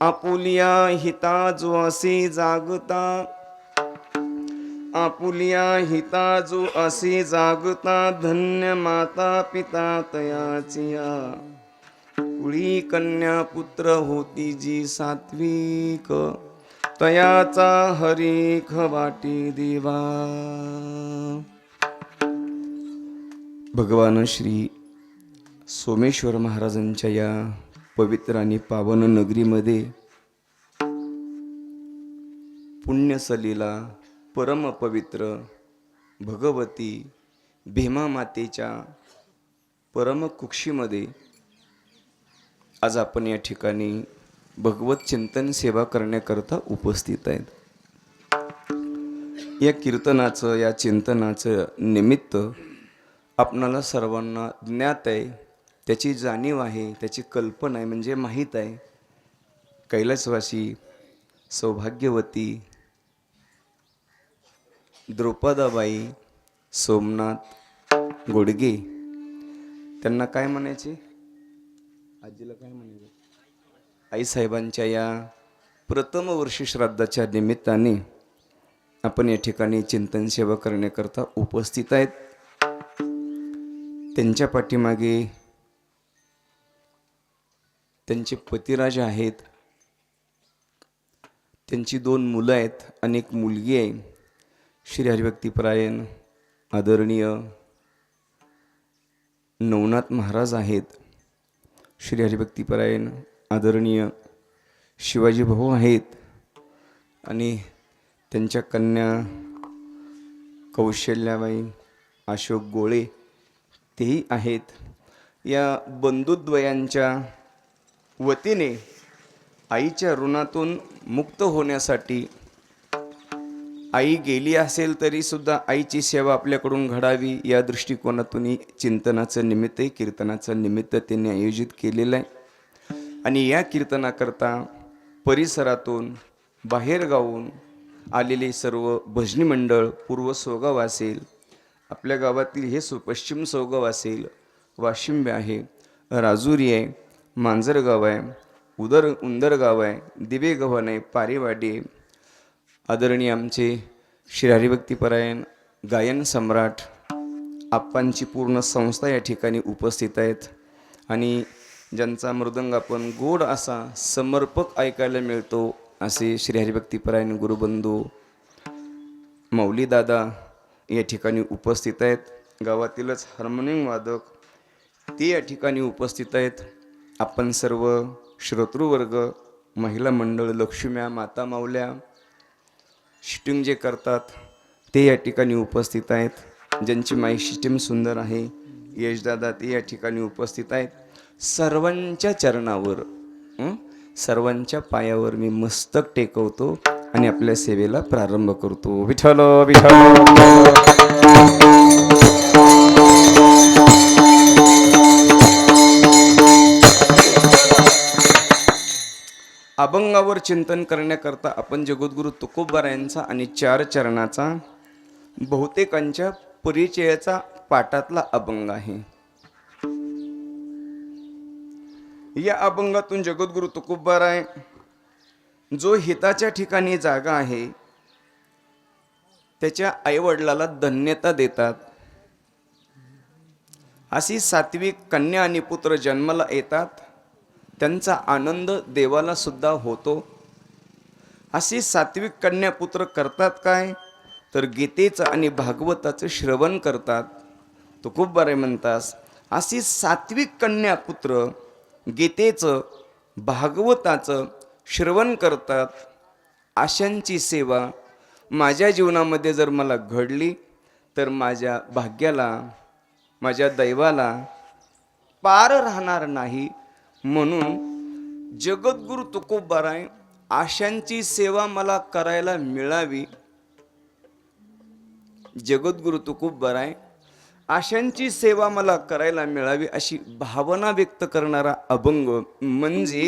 Apulia हिता जो असे जागता, आपुलिया हिता जो असे जागता, धन्य माता पिता तयाचिया, कुळी कन्या पुत्र होती जी सात्विक, तयाचा हरीख वाटी देवा. भगवान श्री सोमेश्वर महाराजांच्या या पवित्र आणि पावन नगरीमध्ये पुण्यसलीला परम पवित्र भगवती भीमा मातेच्या परम कुक्षीमध्ये आज आपण या ठिकाणी भगवत चिंतन सेवा करण्याकरता उपस्थित आहेत. या कीर्तनाचं, या चिंतनाचं निमित्त आपणाला सर्वांना ज्ञात आहे, त्याची जाणीव आहे, त्याची कल्पना आहे, म्हणजे माहीत आहे. कैलासवासी सौभाग्यवती द्रौपदाबाई सोमनाथ गोडगे, त्यांना काय म्हणायचे, आजीला काय म्हणायचे, आईसाहेबांच्या या प्रथम वर्षी श्राद्धाच्या निमित्ताने आपण या ठिकाणी चिंतन सेवा करण्याकरता उपस्थित आहेत. त्यांच्या पाठीमागे त्यांचे पतिराज आहेत, त्यांची 2 मुलं आहेत आणि एक मुलगी आहे. श्री हरिभक्तीपरायण आदरणीय नवनाथ महाराज आहेत. श्री हरिभक्तीपरायण आदरणीय शिवाजी भाऊ आहेत आणि त्यांच्या कन्या कौशल्याबाई अशोक गोळे तेही आहेत. या बंधुद्वयांच्या वतीने आईच्या ऋणातून मुक्त होण्यासाठी, आई गेली असेल तरी सुद्धा आईची सेवा आपल्याकडून घडावी या दृष्टिकोनातून चिंतनाचं निमित्त, कीर्तनाचं निमित्त त्यांनी आयोजित केलेलं आहे. आणि या कीर्तनाकरता परिसरातून, बाहेरगावून आलेले सर्व भजनी मंडळ, पूर्व सोगाव असेल, आपल्या गावातील हे पश्चिम सोगाव असेल, वाशिंबे आहे, राजुरी आहे, मांजरगाव आहे, उंदरगाव आहे, दिवेगव्हाण आहे, पारेवाडी आहे. आदरणीय आमचे श्री हरिभक्तीपरायण गायन सम्राट आप्पांची पूर्ण संस्था या ठिकाणी उपस्थित आहेत. आणि ज्यांचा मृदंग आपण गोड असा समर्पक ऐकायला मिळतो असे श्री हरिभक्तीपरायण गुरुबंधू मौलीदादा या ठिकाणी उपस्थित आहेत. गावातीलच हार्मोनियम वादक ते या ठिकाणी उपस्थित आहेत. आपण सर्व श्रोतृवर्ग, महिला मंडळ, लक्ष्म्या, माता माऊल्या, शिटिंग जे करतात ते या ठिकाणी उपस्थित आहेत. ज्यांची माईक सिस्टीम सुंदर आहे, यशदादा ते या ठिकाणी उपस्थित आहेत. सर्वांच्या चरणावर, सर्वांच्या पायावर मी मस्तक टेकवतो आणि आपल्या सेवेला प्रारंभ करतो. विठ्ठल विठ्ठल. अभंगावर चिंतन करण्याकरता आपण जगद्गुरु तुकोबारायांचा आणि 4 चरणाचा बहुतेकांच्या परिचयाचा पाठातला अभंग आहे. या अभंगातून जगद्गुरु तुकोबाराय जो हिताच्या ठिकाणी जागा आहे त्याच्या आईवडिलाला धन्यता देतात. अशी सात्विक कन्या आणि पुत्र जन्माला येतात, त्यांचा आनंद देवाला सुद्धा होतो. अशी सात्विक कन्या पुत्र करतात काय, तर गीतेचं आणि भागवताचं श्रवण करतात. तुकोबाराय म्हणतात, अशी सात्विक कन्या पुत्र गीतेचं, भागवताचं श्रवण करतात. अशांची सेवा माझ्या जीवनामध्ये जर मला घडली तर माझ्या भाग्याला, माझ्या दैवाला पार राहणार नाही. म्हणून जगद्गुरु तुकोबाराय अशांची सेवा मला करायला मिळावी. जगद्गुरु तुकोबाराय अशांची सेवा मला करायला मिळावी अशी भावना व्यक्त करणारा अभंग म्हणजे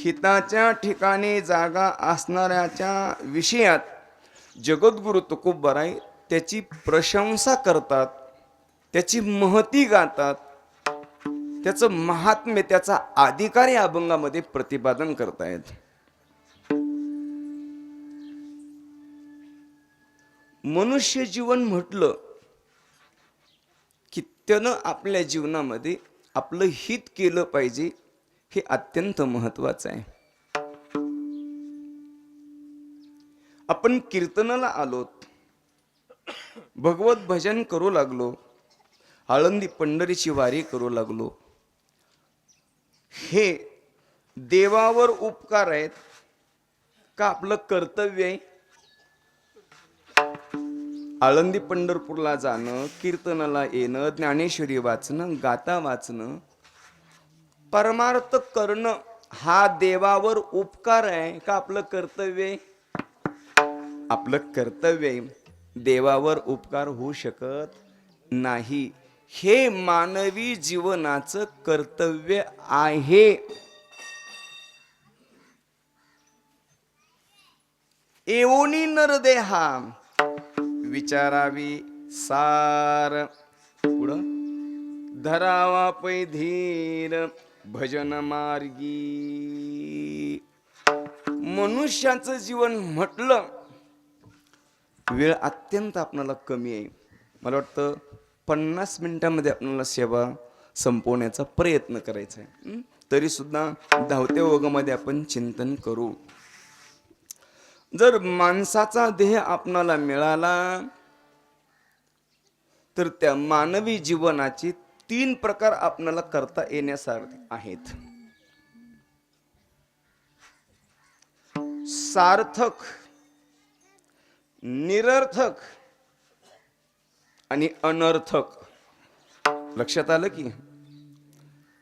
हिताच्या ठिकाणी जागा असणाऱ्याच्या विषयात जगद्गुरु तुकोबाराय त्याची प्रशंसा करतात, त्याची महती गातात. त्याचं महात्म्य, त्याचा अधिकार या अभंगामध्ये प्रतिपादन करतायत. मनुष्य जीवन म्हटलं की त्यानं आपल्या जीवनामध्ये आपलं हित केलं पाहिजे, हे अत्यंत महत्वाचं आहे. आपण कीर्तनाला आलोत, भगवत भजन करू लागलो, आळंदी पंढरीची वारी करू लागलो, हे देवावर उपकार आहेत का आपलं कर्तव्य आहे? आळंदी पंढरपूरला जाणं, कीर्तनाला येणं, ज्ञानेश्वरी वाचणं, गाथा वाचणं, परमार्थ करणं हा देवावर उपकार आहे का आपलं कर्तव्य आहे? आपलं कर्तव्य आहे. देवावर उपकार होऊ शकत नाही. हे मानवी जीवनाचं कर्तव्य आहे. एवोनी नरदेहा विचारावी सार, पुढं धरावा पैधीर भजन मार्गी. मनुष्याचं जीवन म्हटलं, वेळ अत्यंत आपल्याला कमी आहे. मला वाटतं 50 मिनिटांमध्ये आपल्याला सेवा संपवण्याचा प्रयत्न करायचा आहे. तरी सुद्धा धावत्या ओघामध्ये आपण चिंतन करू. जर माणसाचा देह आपणाला मिळाला तर त्या मानवी जीवनाचे 3 प्रकार आपणाला करता येण्यासारखे आहेत. सार्थक, निरर्थक आणि अनर्थक. लक्षात आलं की?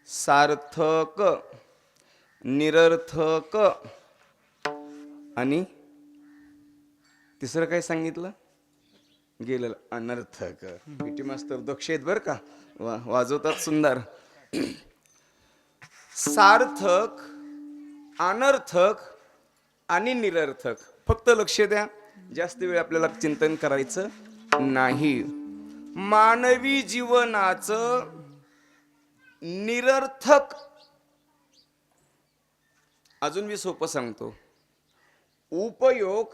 सार्थक, निरर्थक आणि तिसरं काय सांगितलं गेलेलं? अनर्थक. पीटी मास्तर दक्ष आहेत बरं का, वाजवतात सुंदर. सार्थक, अनर्थक आणि निरर्थक. फक्त लक्ष द्या, जास्त वेळ आपल्याला चिंतन करायचं नाही. मानवी जीवनाचं निरर्थक, अजून मी सोपं सांगतो, उपयोग,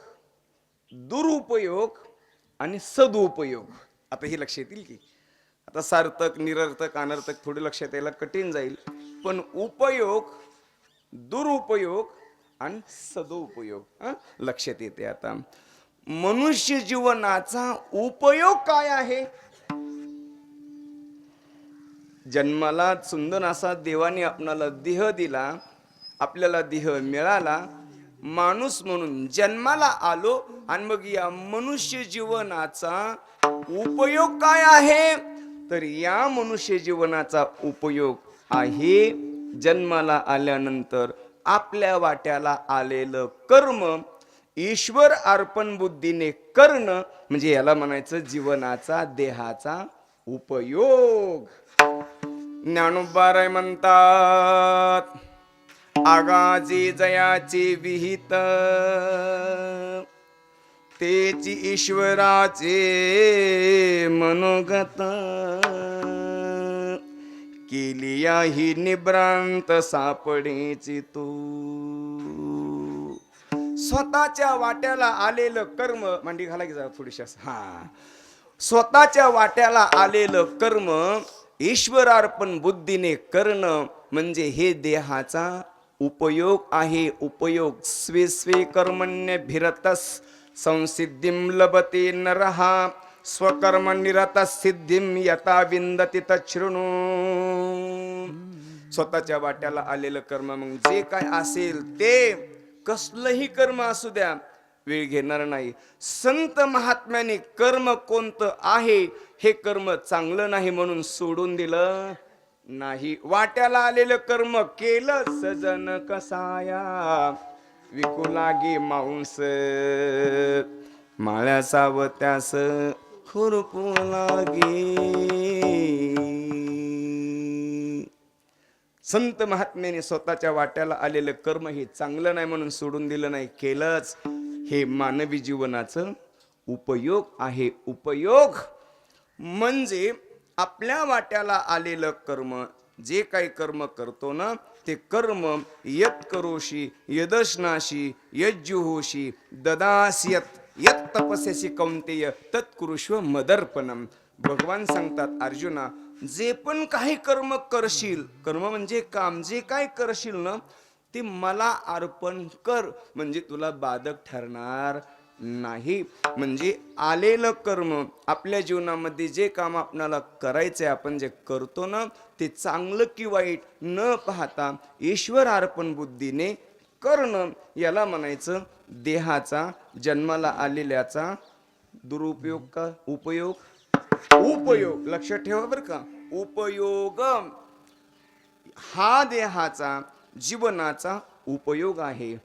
दुरुपयोग आणि सदुपयोग. आता हे लक्ष येतील की? आता सार्थक, निरर्थक, अनर्थक थोडे लक्षात यायला कठीण जाईल, पण उपयोग, दुरुपयोग आणि सदुपयोग लक्षात येते. आता मनुष्य जीवनाचा उपयोग काय आहे? जन्माला सुंदर असा देवाने आपल्याला देह दिला, आपल्याला देह मिळाला, माणूस म्हणून जन्माला आलो, आणि मग या मनुष्य जीवनाचा उपयोग काय आहे? तर या मनुष्य जीवनाचा उपयोग आहे जन्माला आल्यानंतर आपल्या वाट्याला आलेलं कर्म ईश्वर अर्पण बुद्धीने करणं, म्हणजे याला म्हणायचं जीवनाचा, देहाचा उपयोग. ज्ञानोबा म्हणतात, आगाजी जयाचे विहित तेची ईश्वराचे मनोगत, केलिया ही निभ्रांत सापडेची तू. स्वतःच्या वाट्याला आलेलं कर्म, मांडी घाला की जरा थोडीशी. स्वतःच्या वाट्याला आलेलं कर्म ईश्वरार्पण बुद्धीने करणं म्हणजे हे देहाचा उपयोग आहे. उपयोग. स्वे स्वे कर्मण्य भिरतस संसिद्धिं लभते नरहा, स्वकर्म निरत सिद्धिं यथा विंदती तच्छृणु. स्वतःच्या वाट्याला आलेलं कर्म, मग जे काय असेल ते, कसलंही कर्म असू द्या, वेळ घेणार नाही. संत महात्म्याने कर्म कोणतं आहे, हे कर्म चांगलं नाही म्हणून सोडून दिलं नाही. वाट्याला आलेलं कर्म केलं, सजन कसाया विकुलागी मांस, माळ्या सावत्यास खुरपू लागे. संत महात्म्याने स्वतःच्या वाट्याला आलेलं कर्म हे चांगलं नाही म्हणून सोडून दिलं नाही, केलंच. हे मानवी जीवनाचं उपयोग आहे. उपयोग म्हणजे आपल्या वाट्याला आलेलं कर्म जे काही कर्म करतो ना ते कर्म यत करोशी यदश्नाशी यज्जुहोशी ददासी यत तपस्यसी कौंतेय तत्कुरुष्व मदर्पणम. भगवान सांगतात अर्जुना, जे पण काही कर्म करशील, कर्म म्हणजे काम, जे काय करशील ना ते मला अर्पण कर, म्हणजे तुला बाधक ठरणार नाही. म्हणजे आलेलं कर्म, आपल्या जीवनामध्ये जे काम आपल्याला करायचंय, आपण जे करतो ना ते चांगलं की वाईट न पाहता ईश्वर अर्पण बुद्धीने करणं, याला म्हणायचं देहाचा, जन्माला आलेल्याचा दुरुपयोग का उपयोग? उपयोग. लक्षात ठेवा बरं का, उपयोग हा देहाचा जीवनाचा उपयोग आहे.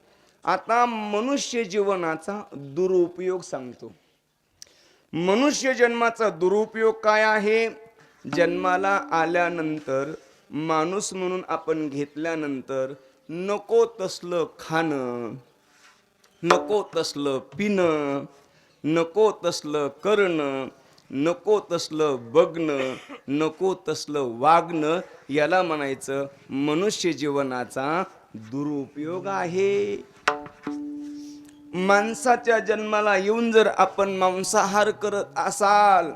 आता मनुष्य जीवनाचा दुरुपयोग सांगतो. मनुष्य जन्माचा दुरुपयोग काय आहे? जन्माला आल्यानंतर, माणूस म्हणून आपण घेतल्यानंतर नको तसलं खाणं, नको तसलं पिणं, नको तसलं करणं, नको तसलं बघणं, नको तसलं वागणं, याला म्हणायचं मनुष्य जीवनाचा दुरुपयोग आहे. माणसाच्या जन्माला येऊन जर आपण मांसाहार करत असाल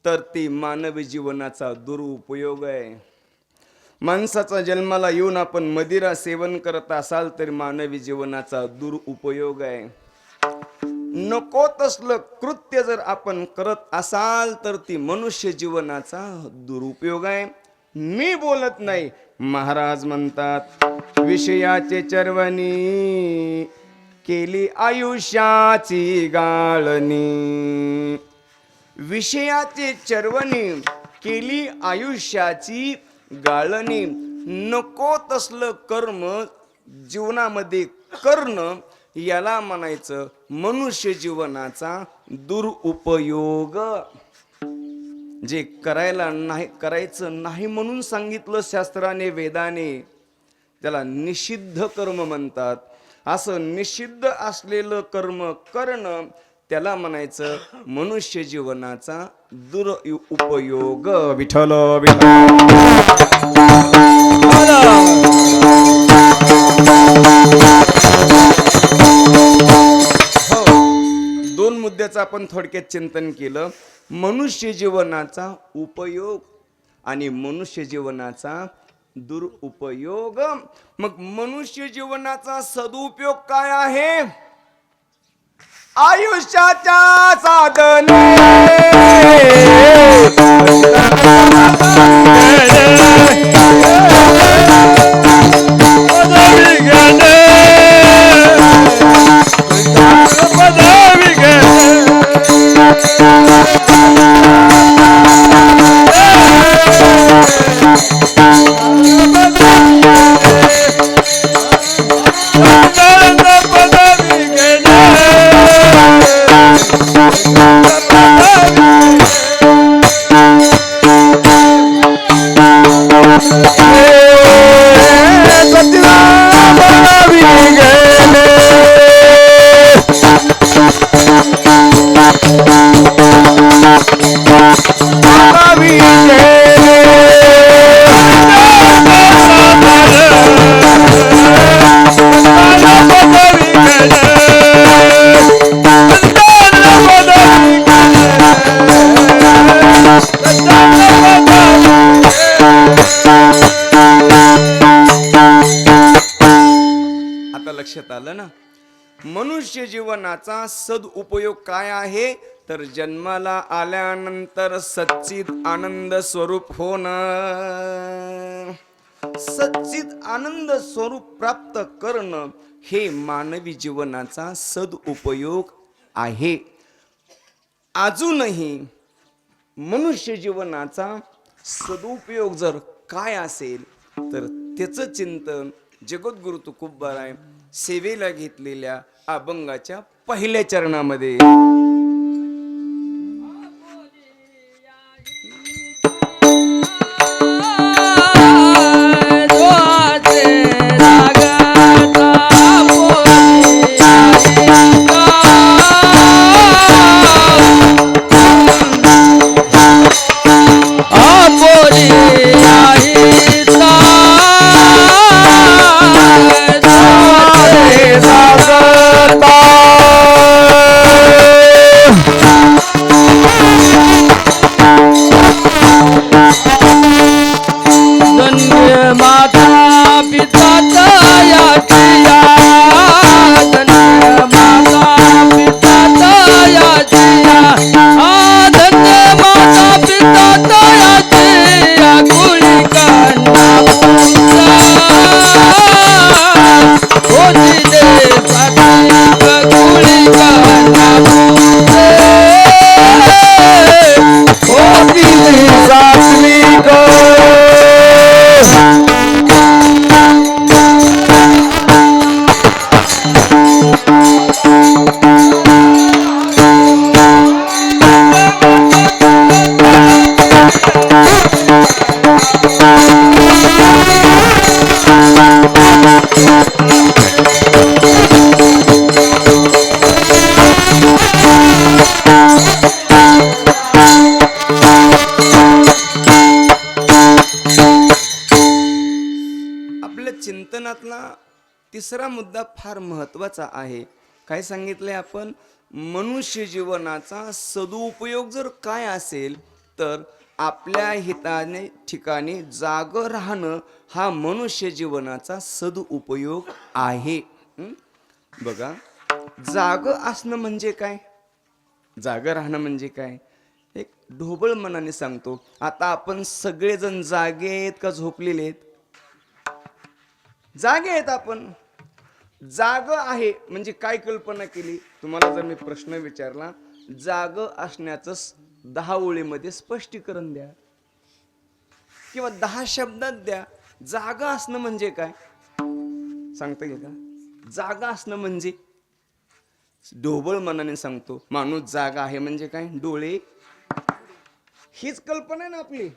तर ते मानवी जीवनाचा दुरुपयोग आहे. माणसाचा जन्माला येऊन आपण मदिरा सेवन करत असाल तर मानवी जीवनाचा दुरुपयोग आहे. नको तसलं कृत्य जर आपण करत असाल तर ती मनुष्य जीवनाचा दुरुपयोग आहे. मी बोलत नाही, महाराज म्हणतात विषयाचे चरवणी केली आयुष्याची गाळणी. विषयाचे चरवणी केली आयुष्याची गाळणी. नको तसलं कर्म जीवनामध्ये करणं, याला म्हणायचं मनुष्य जीवनाचा दुरुपयोग. जे करायचं नाही म्हणून सांगितलं शास्त्राने, वेदाने, त्याला निषिद्ध कर्म म्हणतात. असं निषिद्ध असलेलं कर्म करणं, त्याला म्हणायचं मनुष्य जीवनाचा दुरुपयोग. विठ्ठल दोन मुद्द्याचं आपण थोडक्यात चिंतन केलं. मनुष्य जीवनाचा उपयोग आणि मनुष्य जीवनाचा दुरुपयोग. मग मनुष्य जीवनाचा सदुपयोग काय आहे? आयुष्याच्या साधने लक्षात आलं ना. मनुष्य जीवनाचा सदुपयोग काय आहे? तर जन्माला आल्यानंतर सच्चित आनंद स्वरूप होणं, सच्चित आनंद स्वरूप प्राप्त करणं, हे मानवी जीवनाचा सदुपयोग आहे. अजूनही मनुष्य जीवनाचा सदुपयोग जर काय असेल तर त्याचं चिंतन जगद्गुरु तुकोबाराय सेवेला घेतलेल्या अभंगाच्या पहिल्या चरणामध्ये. आपोरी आई याच्यातला तिसरा मुद्दा फार महत्त्वाचा आहे. काय सांगितलंय आपण? मनुष्य जीवनाचा सदुपयोग जर काय असेल तर आपल्या हिताने ठिकाणी जागं राहणं हा मनुष्य जीवनाचा सदुपयोग आहे. बघा, जागं असणं म्हणजे काय, जागं राहणं म्हणजे काय, एक ढोबळ मनाने सांगतो. आता आपण सगळेजण जागे आहेत का झोपलेले आहेत? जागे आहेत. आपण जाग आहे म्हणजे काय कल्पना केली? तुम्हाला जर मी प्रश्न विचारला, जाग असण्याचं 10 ओळीमध्ये स्पष्टीकरण द्या किंवा 10 शब्दात द्या. जागा असणं म्हणजे काय सांगता येईल का? जागा असणं म्हणजे, ढोबळ मनाने सांगतो माणूस जागा आहे म्हणजे काय? डोळे, हीच कल्पना आहे ना आपली.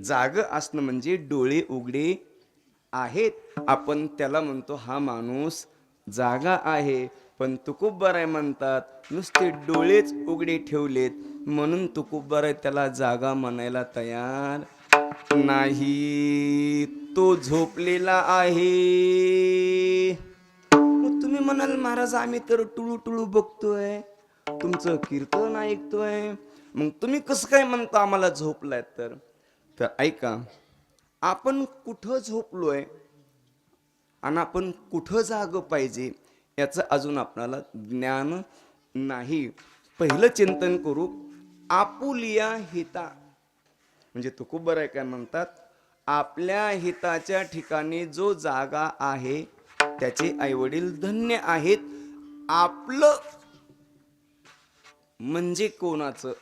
जाग असणं म्हणजे डोळे उघडे आहेत. आपण त्याला म्हणतो हा माणूस जागा आहे. पण तुकोबराय म्हणतात नुसते डोळेच उघडे ठेवलेत म्हणून तुकोबराय त्याला जागा म्हणायला तयार नाही. तो झोपलेला आहे. मग तुम्ही म्हणाल महाराज आम्ही तर टुळू टुळू बघतोय, तुमचं कीर्तन ऐकतोय, मग तुम्ही कसं काय म्हणता आम्हाला झोपलाय? तर ऐका, आपण कुठं झोपलोय आणि आपण कुठं जाग पाहिजे याचं अजून आपल्याला ज्ञान नाही. पहिलं चिंतन करू, आपुलिया हिता म्हणजे तुकोबराय काय म्हणतात? आपल्या हिताच्या ठिकाणी जो जागा आहे त्याचे आईवडील धन्य आहेत. आपलं म्हणजे कोणाचं?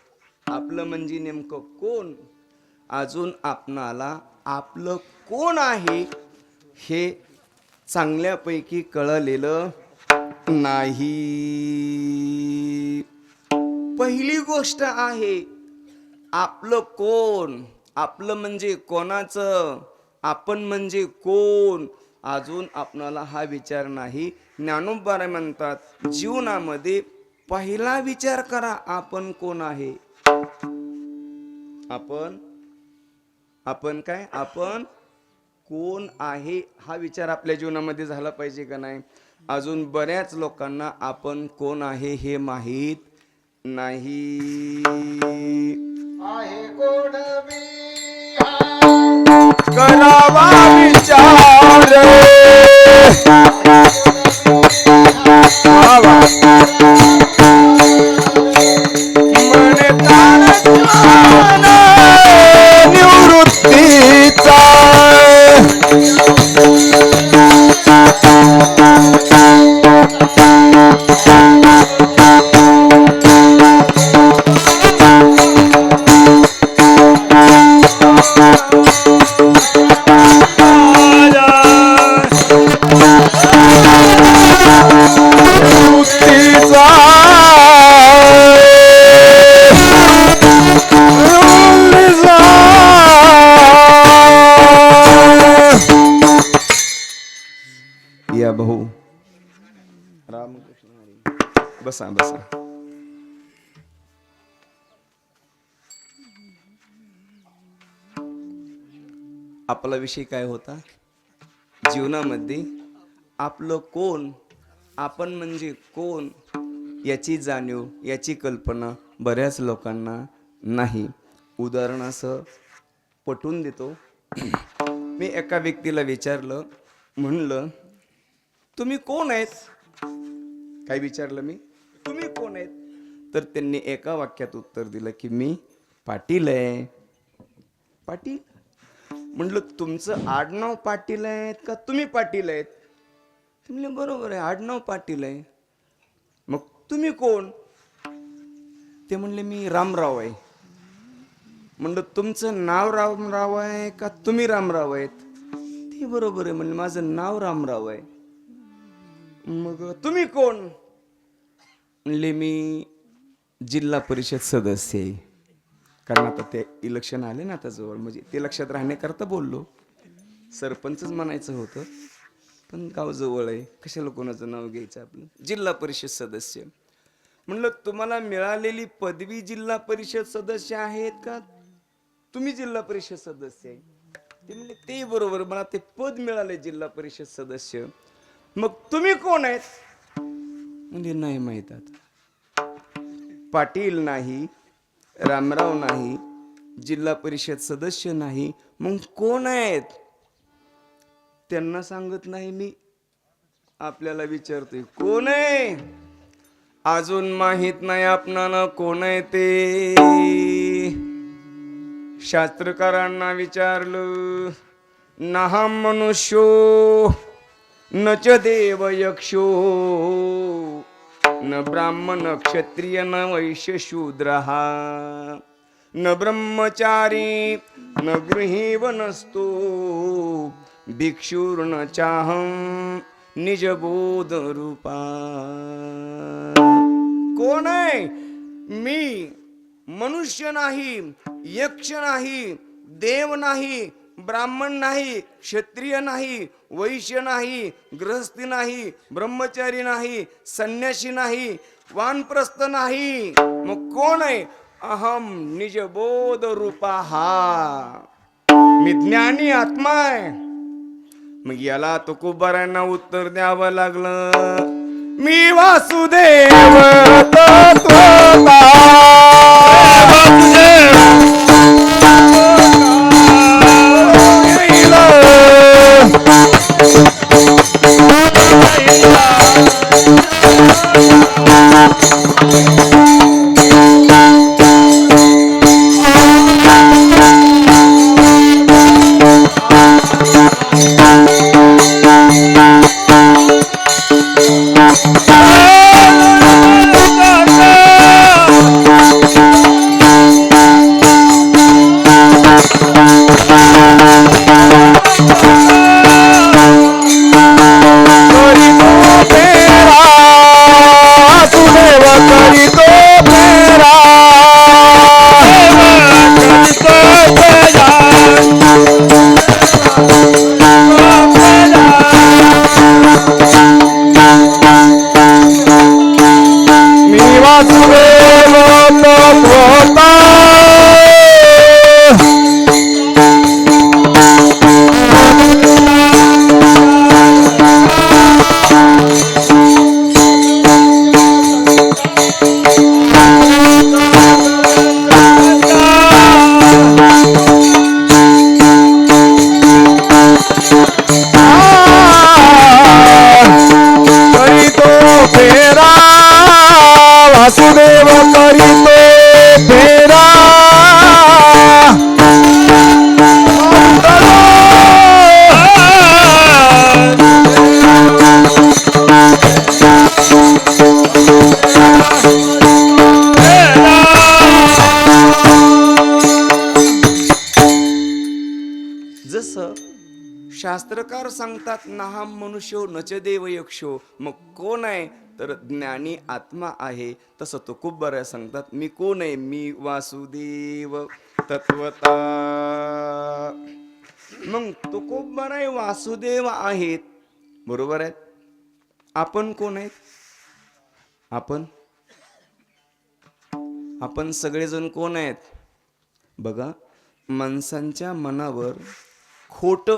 आपलं म्हणजे नेमकं कोण? अजून आपणाला आपलं कोण आहे हे चांगल्यापैकी कळलेलं नाही. पहिली गोष्ट आहे आपलं कोण. आपलं म्हणजे कोणाचं? आपण म्हणजे कोण? अजून आपणाला हा विचार नाही. ज्ञानोबा म्हणतात जीवनामध्ये पहिला विचार करा आपण कोण आहे. आपण काय, आपण कोण आहे हा विचार आपल्या जीवनामध्ये झाला पाहिजे का नाही? अजून बऱ्याच लोकांना आपण कोण आहे हे माहीत नाही. आहे कोण मी करावा विचार निवृत्तीचा या भाऊ रामकृष्ण हरी. बसा बसा. आपला विषय काय होता? जीवनामध्ये आपलं कोण, आपण म्हणजे कोण याची जाणीव, याची कल्पना बऱ्याच लोकांना नाही. उदाहरण असं पटवून देतो. मी एका व्यक्तीला विचारलं, म्हणलं तुम्ही कोण आहेत? काय विचारलं मी? तुम्ही कोण आहेत? तर त्यांनी एका वाक्यात उत्तर दिलं की मी पाटील आहे. पाटील? म्हणलं तुमचं आडनाव पाटील आहेत का तुम्ही पाटील आहेत? म्हणले बरोबर आहे, आडनाव पाटील आहे. मग तुम्ही कोण? ते म्हणले मी रामराव आहे. म्हणलं तुमचं नाव रामराव आहे का तुम्ही रामराव आहेत? ते बरोबर आहे म्हणलं माझं नाव रामराव आहे. मग तुम्ही कोण? म्हणले मी जिल्हा परिषद सदस्य आहे. कारण आता ते इलेक्शन आले ना आता जवळ, म्हणजे ते लक्षात राहण्याकरता बोललो. सरपंचच म्हणायचं होतं पण गाव जवळ आहे, कशाला कोणाचं नाव घ्यायचं आपलं. जिल्हा परिषद सदस्य. म्हणलं तुम्हाला मिळालेली पदवी जिल्हा परिषद सदस्य आहेत का तुम्ही जिल्हा परिषद सदस्य आहे? ते म्हणले ते बरोबर, मला ते पद मिळाले जिल्हा परिषद सदस्य. मग तुम्ही कोण आहेत? म्हणजे नाही माहित. आता पाटील नाही, रामराव नाही, जिल्हा परिषद सदस्य नाही, मग कोण आहेत? त्यांना सांगत नाही मी, आपल्याला विचारतोय कोण आहे. अजून माहित नाही आपणाला कोण आहे ते. शास्त्रकारांना विचारलं, नाहम मनुष्यो न च देव यक्षो न ब्राह्मण क्षत्रिय न वैश्य शूद्रः न ब्रह्मचारी न गृही वनस्तो भिक्षुर्न चाहं निजबोध रूपा. कोण आहे मी? मनुष्य नाही, यक्ष नाही, देव नाही, ब्राह्मण नाही, क्षत्रिय नाही, वैश्य नाही, गृहस्थी नाही, ब्रह्मचारी नाही, संन्यासी नाही, वानप्रस्थ नाही. मग कोण आहे? अहम निजबोध रूपा. मी ज्ञानी आत्मा आहे. मग याला तुकोबारांना उत्तर द्यावं लागलं, मी वासुदेव तत्वता. वासुदेव करीतो फेरा. जसं शास्त्रकार सांगतात, नाहम मनुष्यो नच देव यक्षो. मग कोण आहे? तर ज्ञानी आत्मा आहे. तसं तुकोबारा सांगतात, मी कोण आहे? मी वासुदेव तत्वता. मग तुकोबारा वासुदेव आहेत, बरोबर आहेत. आपण कोण आहेत? आपण सगळेजण कोण आहेत? बघा, माणसांच्या मनावर खोट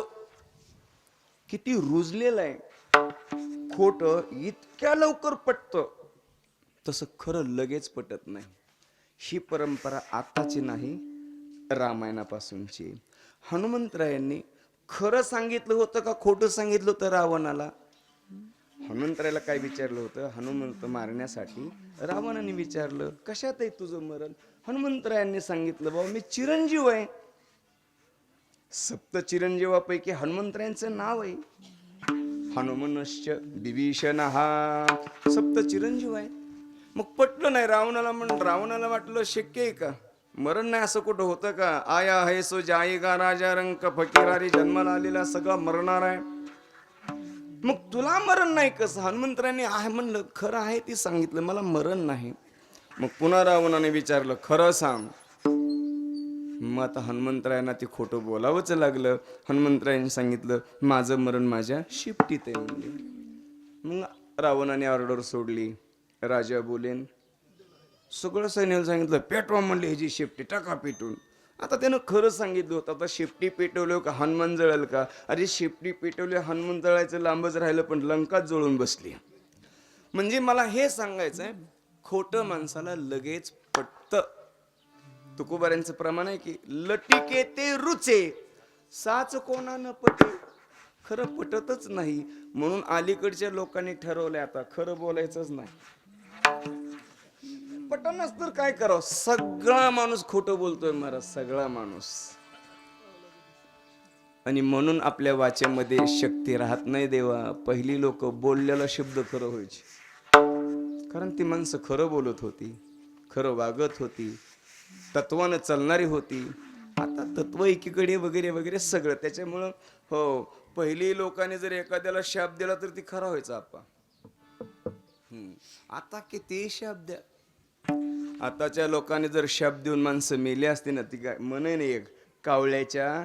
किती रुजलेलं आहे. खोट इतक्या लवकर पटतं, तसं खरं लगेच पटत नाही. ही परंपरा आताची नाही, रामायणापासूनची. हनुमंतरायांनी खरं सांगितलं होतं का खोटं सांगितलं होतं रावणाला? हनुमंतरायाला काय विचारलं होतं? हनुमंत मारण्यासाठी रावणाने विचारलं, कशात आहे तुझं मरण? हनुमंतरायांनी सांगितलं, बाबा मी चिरंजीव आहे. सप्त चिरंजीवापैकी हनुमंतरायांचं नाव आहे. हनुमनश्च विभीषण, हा सप्त चिरंजीव आहे. मग पटलं नाही रावणाला. रावणाला वाटलं शक्य आहे का? मरण नाही असं कुठं होतं का? आया है सो जाएगा राजा रंक फकीरारी, जन्माला आलेला सगळा मरणार आहे. मग तुला मरण नाही कसं? हनुमंतरायांनी आहे म्हणलं, खरं आहे ती सांगितलं, मला मरण नाही. मग पुन्हा रावणाने विचारलं, खरं सांग. मग आता हनुमंतरायांना ते खोटं बोलावंच लागलं. हनुमंतरायांनी सांगितलं, माझं मरण माझ्या शिफ्टीत आहे म्हणले. मग रावणाने ऑर्डर सोडली, राजा बोलेन. सगळं सैन्याला सांगितलं, पेटवा म्हणले ह्याची शिफ्टी, टाका पेटून. आता त्यानं खरं सांगितलं होतं. आता शेपटी पेटवलं का हनुमान जळेल का? अरे शेपटी पेटवले हनुमान जळायचं लांबच राहिलं, पण लंकाच जळून बसली. म्हणजे मला हे सांगायचं आहे, खोटं माणसाला लगेच पटतं. तुकोबाऱ्यांचं प्रमाण आहे की लटिके ते रुचे साच कोणानं पटे. खरं पटतच नाही, म्हणून अलीकडच्या लोकांनी ठरवलंय आता खरं बोलायचंच नाही. पटनच तर काय करावं, सगळा माणूस खोटं बोलतोय महाराज, सगळा माणूस. आणि म्हणून आपल्या वाचेमध्ये शक्ती राहत नाही देवा. पहिली लोक बोललेला शब्द खरं व्हायचे, कारण ती माणसं खरं बोलत होती, खरं वागत होती, तत्वानं चालणारी होती. आता तत्व एकीकडे वगैरे वगैरे सगळं. त्याच्यामुळं हो, पहिली लोकांनी जर एखाद्याला शाप दिला तर ती खरा व्हायचा आपा. आता किती शाप द्या. आताच्या लोकांनी जर शाप देऊन माणसं मेली असती ना, ती काय म्हणे नाही, एक कावळ्याच्या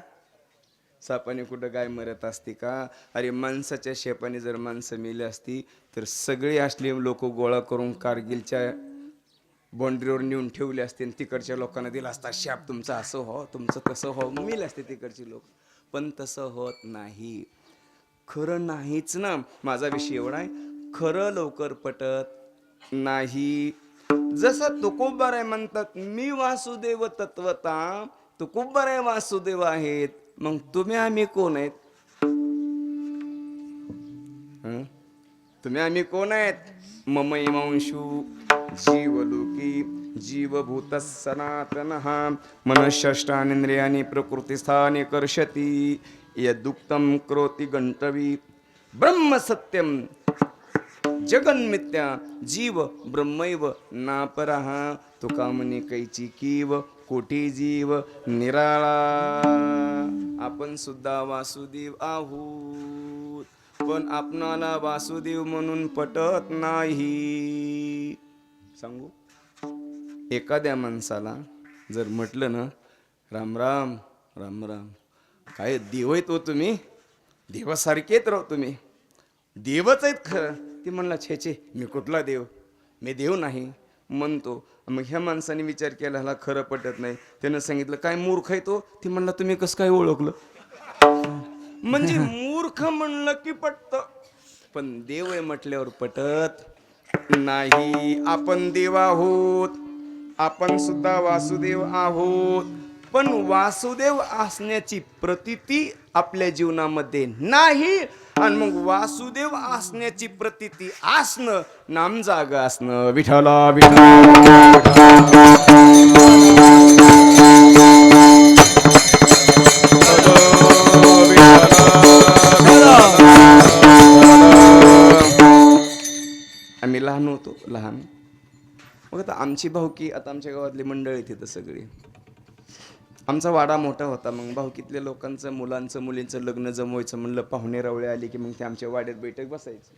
सापाने कुठं गाय मरत असते का? अरे माणसाच्या शेपाने जर माणसं मेली असती तर सगळे असले लोक गोळा करून कारगिलच्या बाँड्रीवर नेऊन ठेवले असते आणि तिकडच्या लोकांना दिला असता शाप, तुमचं असं हो, तुमचं तसं हो, मेले असते तिकडचे लोक. पण तसं होत नाही, खरं नाहीच ना. माझा विषय एवढा आहे, खरं लवकर पटत नाही. जसं तुकोबाराय म्हणतात, मी वासुदेव तत्वता, तुकोबाराय वासुदेव आहेत, मग तुम्ही आम्ही कोण आहेत? तुम्ही आम्ही कोण आहेत? ममैमांशु जीवलोकी जीवभूत सनातन मनःषष्ठानींद्रियाणि प्रकृतिस्थाने कर्षति यदुक्तं करोति गंटवी ब्रह्म सत्यम जगन्मिथ्या जीव ब्रह्मैव नापरः. तुका म्हणे कैची कीव कोटी जीव निराळा. आपण सुद्धा वासुदेव आहोत, पण आपणाला वासुदेव म्हणून पटत नाही. सांगू, एखाद्या माणसाला जर म्हटलं ना, राम राम राम राम, काय देव आहेत हो तुम्ही, देवासारखेच राहो तुम्ही, देवच आहेत खरं. ती म्हणला छे छे, मी कुठला देव, मी देव नाही म्हणतो. मग ह्या माणसाने विचार केला, ह्याला खरं पटत नाही. त्यानं सांगितलं काय मूर्ख आहे तो? ती म्हणला तुम्ही कसं काय ओळखलं? म्हणजे मूर्ख म्हणलं की पटत, पण देव आहे म्हटल्यावर पटत नाही. आपण देव आहोत, आपण सुद्धा वासुदेव आहोत, पण वासुदेव असण्याची प्रतीती आपल्या जीवनामध्ये नाही. आणि मग वासुदेव असण्याची प्रतीती असणं नाम जाग असणं. विठ्ठला आम्ही लहान होतो, लहान मग आता आमची भाऊकी, आता आमच्या गावातली मंडळ येते तर सगळी, आमचा वाडा मोठा होता. मग भाऊकीतल्या लोकांचं मुलांचं मुलींचं लग्न जमवायचं म्हणलं, पाहुणे रावळे आले की मग ते आमच्या वाड्यात बैठक बसायचं.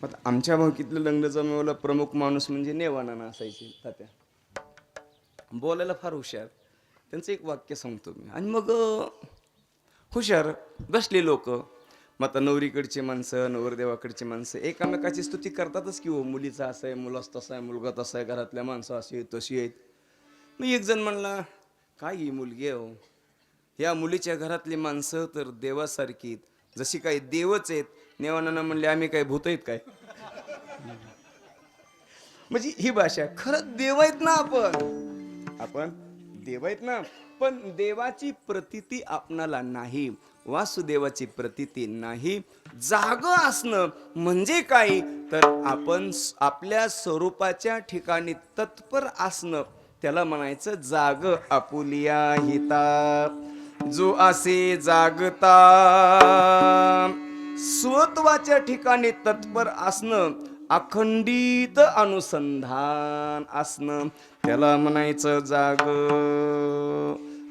मग आमच्या भाऊकीतलं लग्न जमवायला प्रमुख माणूस म्हणजे नेवानाना असायचे. तात्या बोलायला फार हुशार, त्यांचं एक वाक्य सांगतो मी. आणि मग हुशार बसले लोक. मग आता नवरीकडची माणसं नवरदेवाकडची माणसं एकामेकाची स्तुती करतातच की हो, मुलीचं असं आहे, मुलाचं तसं आहे, मुलगा तसा आहे, घरातल्या माणसं अशी आहेत तशी आहेत. मग एक जण म्हणला, काय ही मुलगी आहे हो, या मुलीच्या घरातली माणसं तर देवासारखी, जशी काही देवच आहेत. नेवानानं म्हणले, आम्ही काय भूत आहेत काय? म्हणजे ही भाषा, खरंच देव आहेत ना आपण देव आहेत ना, पण देवाची प्रतीती आपणाला नाही, वासुदेवाची प्रतीती नाही. जाग असणं म्हणजे काय तर आपण आपल्या स्वरूपाच्या ठिकाणी तत्पर असणं, त्याला म्हणायचं जाग आपुलिया हिता. जो असे जागता स्वत्वाच्या ठिकाणी तत्पर असणं, अखंडित अनुसंधान असणं, त्याला म्हणायचं जाग.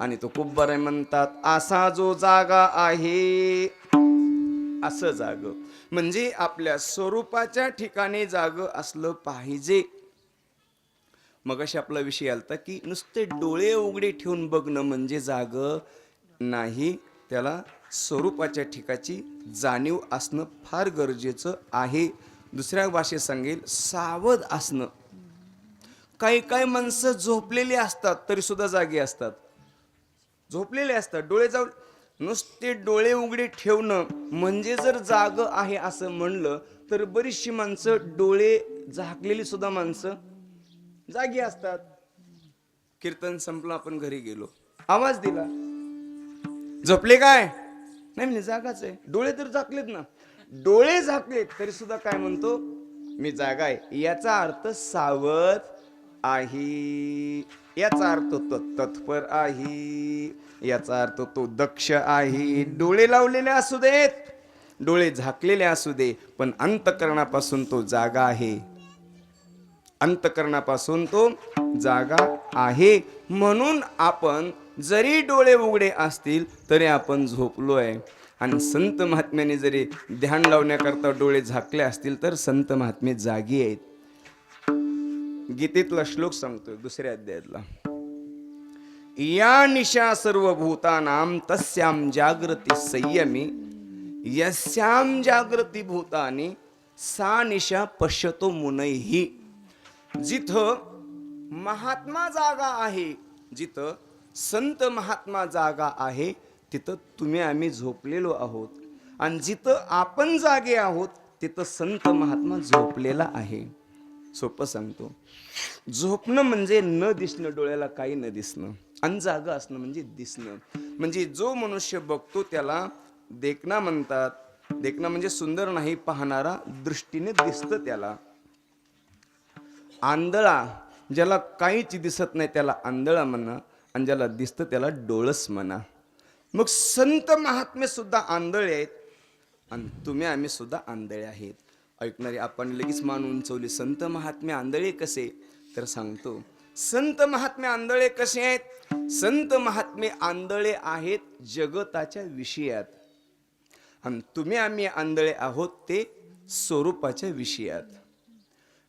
आणि तो खूप बरं म्हणतात, असा जो जागा आहे, असं जाग म्हणजे आपल्या स्वरूपाच्या ठिकाणी जाग असलं पाहिजे. मग अशी आपला विषय आलता की नुसते डोळे उघडे ठेवून बघणं म्हणजे जाग नाही, त्याला स्वरूपाच्या ठिकाणी जाणीव असणं फार गरजेचं आहे. दुसऱ्या भाषेत सांगेल, सावध असणं. काही काही माणसं झोपलेली असतात तरी सुद्धा जागी असतात. झोपलेले असतात. डोळे जाऊ नुसते डोळे उघडे ठेवणं म्हणजे जर जाग आहे असं म्हणलं तर बरीचशी माणसं डोळे झाकलेली सुद्धा माणसं जागी असतात. कीर्तन संपलं, आपण घरी गेलो, आवाज दिला, झोपले काय? नाही म्हणजे जागाच आहे. डोळे तर झाकलेत ना. डोळे झाकलेत तरी सुद्धा काय म्हणतो, मी जागा आहे. याचा अर्थ सावध आहे, याचा अर्थ तो तत्पर आहे, याचा अर्थ तो दक्ष आहे. डोळे लावलेले असू देत, डोळे झाकलेले असू दे, पण अंतकरणापासून तो जागा आहे. अंतकरणापासून तो जागा आहे. म्हणून आपण जरी डोळे उघडे असतील तरी आपण झोपलोय. आणि संत महात्म्याने जरी ध्यान लावण्याकरता डोळे झाकले असतील तर संत महात्मे जागी आहेत. गीतेतला श्लोक सांगतोय 2ऱ्या अध्यायातला, या निशा सर्वभूतानां तस्यां जागृती संयमी यस्यां जागृती भूतानी सा निशा पश्यतो मुनैहि. जिथं महात्मा जागा आहे, जिथं संत महात्मा जागा आहे, तिथं तुम्ही आम्ही झोपलेलो आहोत. आणि जिथं आपण जागे आहोत तिथं संत महात्मा झोपलेला आहे. सोपं सांगतो, झोपणं म्हणजे न दिसणं, डोळ्याला काही न दिसणं. आणि जागा असणं म्हणजे दिसणं. म्हणजे जो मनुष्य बघतो त्याला देखणा म्हणतात. देखणं म्हणजे सुंदर नाही, पाहणारा दृष्टीने दिसतं त्याला. आंधळा, ज्याला काहीच दिसत नाही त्याला आंधळा म्हणा, आणि ज्याला दिसतं त्याला डोळस म्हणा. मग संत महात्मे सुद्धा आंधळे आहेत आणि तुम्ही आम्ही सुद्धा आंधळे आहेत. ऐकणारे आपण लगेच मान उंचवली, संत महात्मे आंधळे कसे? तर सांगतो, संत महात्मे आंधळे कसे आहेत? संत महात्मे आंधळे आहेत जगताच्या विषयात, आणि तुम्ही आम्ही आंधळे आहोत ते स्वरूपाच्या विषयात.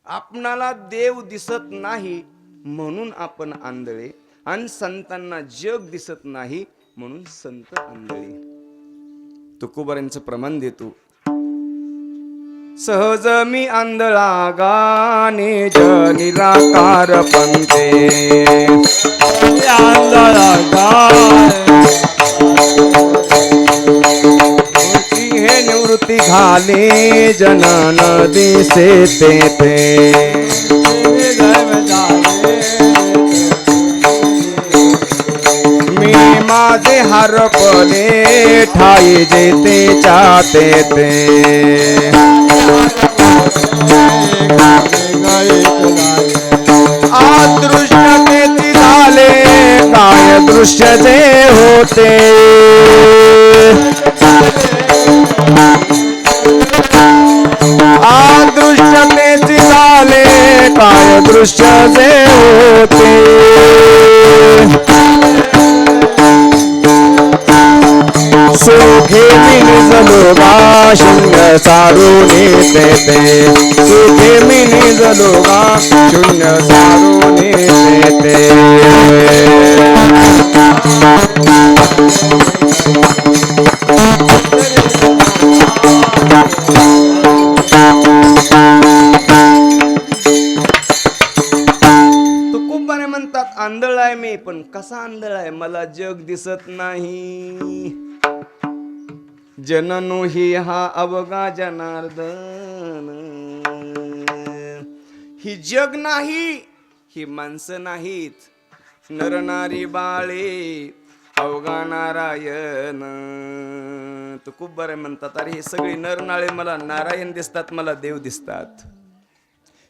आपणाला देव दिसत नाही म्हणून आपण आंधळे, आणि संतांना जग दिसत नाही म्हणून संत आंधळे. तुकोबारांचं प्रमाण देतो, सहज मी आंधळा गाणे निराकार पंथे, आंधळा हे निवृत्ती झाले जनन दिसे ते मी माझे हरपले ठाई जेते चाते ते अदृश्यतेची झाले काय दृश्य जे होते. अदृश्यतेची झाले काय दृश्य जे होते. सुखे मी निजलो गा शून्य सारून येते, सुखे मी निजलो गा शून्य सारून येते. तुकोबाने म्हणतात आंधळ आहे मी, पण कसा आंधळ आहे? मला जग दिसत नाही. जननो ही हा अवघा जनार्दन, ही जग नाही, ही माणसं नाहीत, नरनारी बाळे अवघा नारायण. तुकोबारे म्हणतात अरे हे सगळे नरनाळे मला नारायण दिसतात, मला देव दिसतात.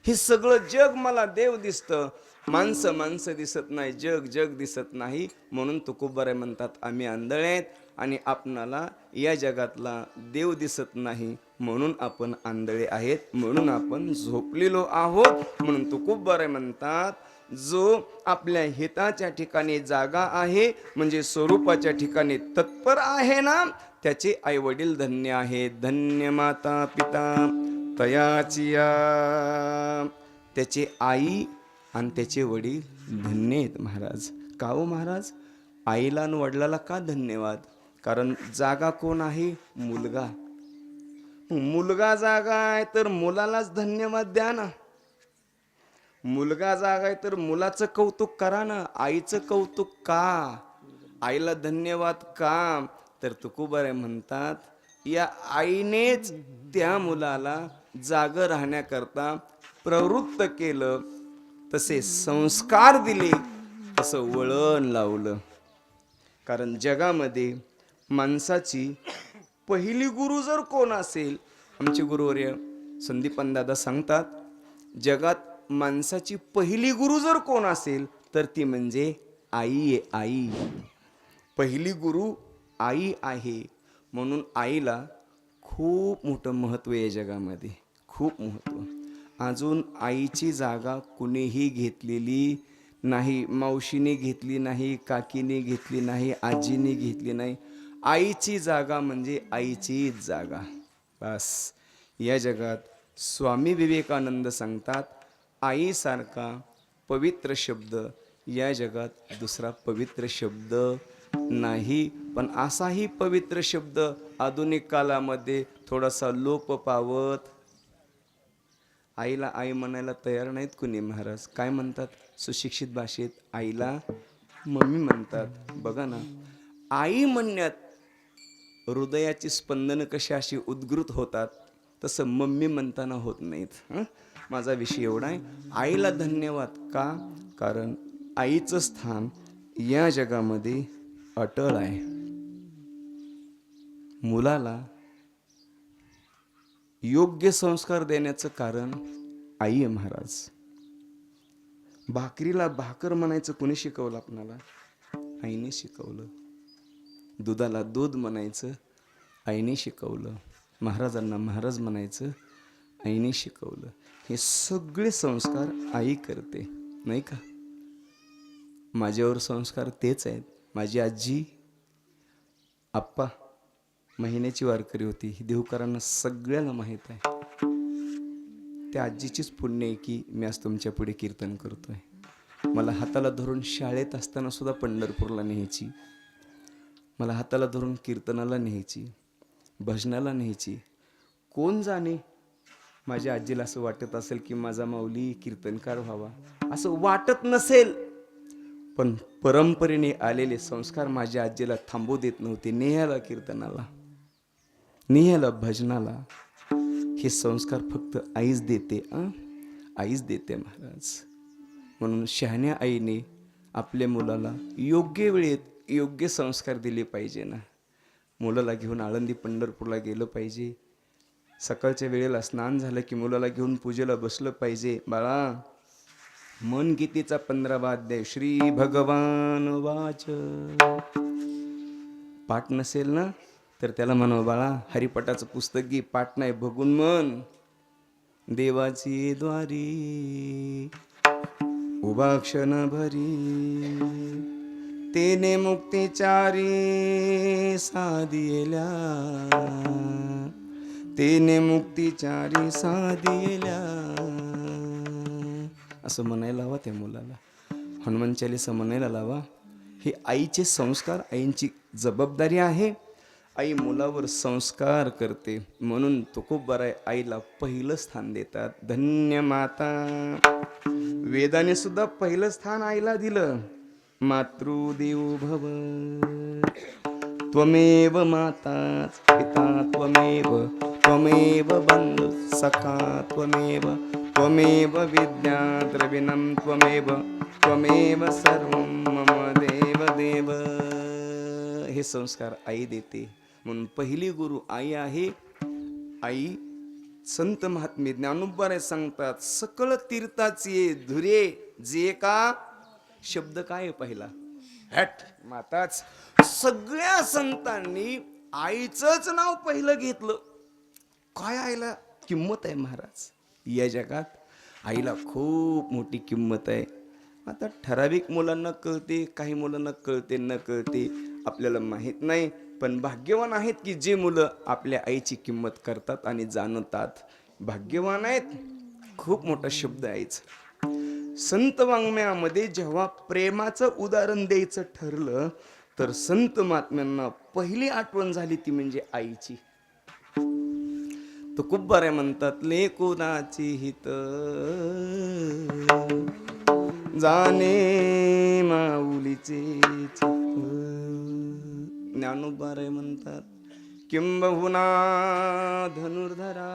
हे सगळं जग मला देव दिसतं, माणसं माणसं दिसत नाही, जग जग दिसत नाही. म्हणून तुकोबारे म्हणतात आम्ही आंधळे आहेत आणि आपणाला या जगातला देव दिसत नाही म्हणून आपण आंधळे आहेत, म्हणून आपण झोपलेलो आहोत. म्हणून तुकोबारे म्हणतात जो आपल्या हिताच्या ठिकाणी जागा आहे म्हणजे स्वरूपाच्या ठिकाणी तत्पर आहे ना, त्याचे आई वडील धन्य आहेत. धन्य माता पिता तयाचिया, त्याचे आई आणि त्याचे वडील धन्य आहेत महाराज. का हो महाराज? आईला आणि वडिलाला का धन्यवाद? कारण जागा कोण आहे? मुलगा. मुलगा जागा आहे तर मुलालाच धन्यवाद द्या ना. मुलगा जागा आहे तर मुलाचं कौतुक करा ना, आईचं कौतुक का? आईला धन्यवाद का, तर तुकोबाराय म्हणतात या आईनेच त्या मुलाला जागं राहण्याकरता प्रवृत्त केलं, तसे संस्कार दिले, तसं वळण लावलं. कारण जगामध्ये माणसाची पहिली गुरु जर कोण असेल, आमचे गुरुवर्य संदीपान दादा सांगतात, जगात माणसाची पहिली गुरु जर कोण असेल तर ती म्हणजे आई आहे. आई पहिली गुरु आई आहे. म्हणून आईला खूप मोठं महत्त्व आहे जगामध्ये, खूप महत्त्व. अजून आईची जागा कुणीही घेतलेली नाही. मावशीने घेतली नाही, काकीने घेतली नाही, आजीने घेतली नाही. आईची जागा म्हणजे आईचीच जागा. बस या जगात स्वामी विवेकानंद सांगतात, आईसारखा पवित्र शब्द या जगात दुसरा पवित्र शब्द नाही. पण असाही पवित्र शब्द आधुनिक कालामध्ये थोडासा लोप पावत. आईला आई म्हणायला तयार नाहीत कुणी महाराज. काय म्हणतात सुशिक्षित भाषेत? आईला मम्मी म्हणतात. बघा ना, आई म्हणण्यात हृदयाची स्पंदनं कशी अशी उद्गृत होतात, तसं मम्मी म्हणताना होत नाहीत. माझा विषय एवढा आहे. आईला धन्यवाद का, कारण आईचं स्थान या जगामध्ये अटळ आहे. मुलाला योग्य संस्कार देण्याचं कारण आई आहे महाराज. भाकरीला भाकर म्हणायचं कोणी शिकवलं आपणाला? आईने शिकवलं. दुधाला दूध म्हणायचं आईने शिकवलं. महाराजांना महाराज म्हणायचं आईने शिकवलं. हे सगळे संस्कार आई करते, नाही का? माझ्यावर संस्कार तेच आहेत. माझी आजी आप्पा महिन्याची वारकरी होती. ही देवकरांना सगळ्याला माहीत आहे. त्या आजीचीच पुण्य आहे की मी आज तुमच्या पुढे कीर्तन करतोय. मला हाताला धरून शाळेत असताना सुद्धा पंढरपूरला न्यायची, मला हाताला धरून कीर्तनाला न्यायची, भजनाला न्यायची. कोण जाणे, माझ्या आजीला असं वाटत असेल की माझा माऊली कीर्तनकार व्हावा, असं वाटत नसेल, पण परंपरेने आलेले संस्कार माझ्या आजीला थांबू देत नव्हते. नेहाला कीर्तनाला, नेहाला भजनाला. हे संस्कार फक्त आईच देते. आईच देते महाराज. म्हणून शहाण्या आईने आपल्या मुलाला योग्य वेळेत योग्य संस्कार दिले पाहिजे ना. मुलाला घेऊन आळंदी पंढरपूरला गेलं पाहिजे. सकाळच्या वेळेला स्नान झालं की मुलाला घेऊन पूजेला बसलं पाहिजे. बाळा, मन गीतेचा 15वा अध्याय श्री भगवान वाच पाठ नसेल ना तर त्याला म्हणावं, बाळा हरिपाठाचं पुस्तक घे, पाठ नाही बघून मन. देवाची द्वारी उभा क्षण भरी, तेने मुक्तिचारी साधियल्या, तेने मुक्तिचारी साधियल्या, असं म्हणायला लावा त्या मुलाला. हनुमान चालीसा म्हणायला लावा. हे आईचे संस्कार, आईंची जबाबदारी आहे. आई मुलावर संस्कार करते. म्हणून तुकोबाराय आईला पहिलं स्थान देतात. धन्य माता. वेदाने सुद्धा पहिलं स्थान आईला दिलं. मातृदेवो भव, त्वमेव माता पिता त्वमेव, त्वमेव बंधु सखा त्वमेव, त्वमेव विद्या द्रविणं त्वमेव, त्वमेव सर्वं मम देव देव. हे संस्कार आई देते. म्हणून पहिली गुरु आई आहे. आई संत महात्मे ज्ञानोबाराय सांगतात, सकळ तीर्थाचे धुरे जे का. शब्द काय आहे पहिला? हॅट माताच. सगळ्या संतांनी आईचंच नाव पहिलं घेतलं. काय आईला किंमत आहे महाराज. या जगात आईला खूप मोठी किंमत आहे. आता ठराविक मुलांना कळते, काही मुलांना कळते न कळते आपल्याला माहीत नाही. पण भाग्यवान आहेत की जे मुलं आपल्या आईची किंमत करतात आणि जाणतात. भाग्यवान आहेत. खूप मोठा शब्द आईचा. संत वाङ्मयामध्ये जेव्हा प्रेमाचं उदाहरण द्यायचं ठरलं तर संत महात्म्यांना पहिली आठवण झाली ती म्हणजे आईची. तुकोबाराय म्हणतात, लेकुनाची हित जाणे माऊलीचे चित्त, ज्ञानोबाराय म्हणतात, किंबहुना धनुर्धरा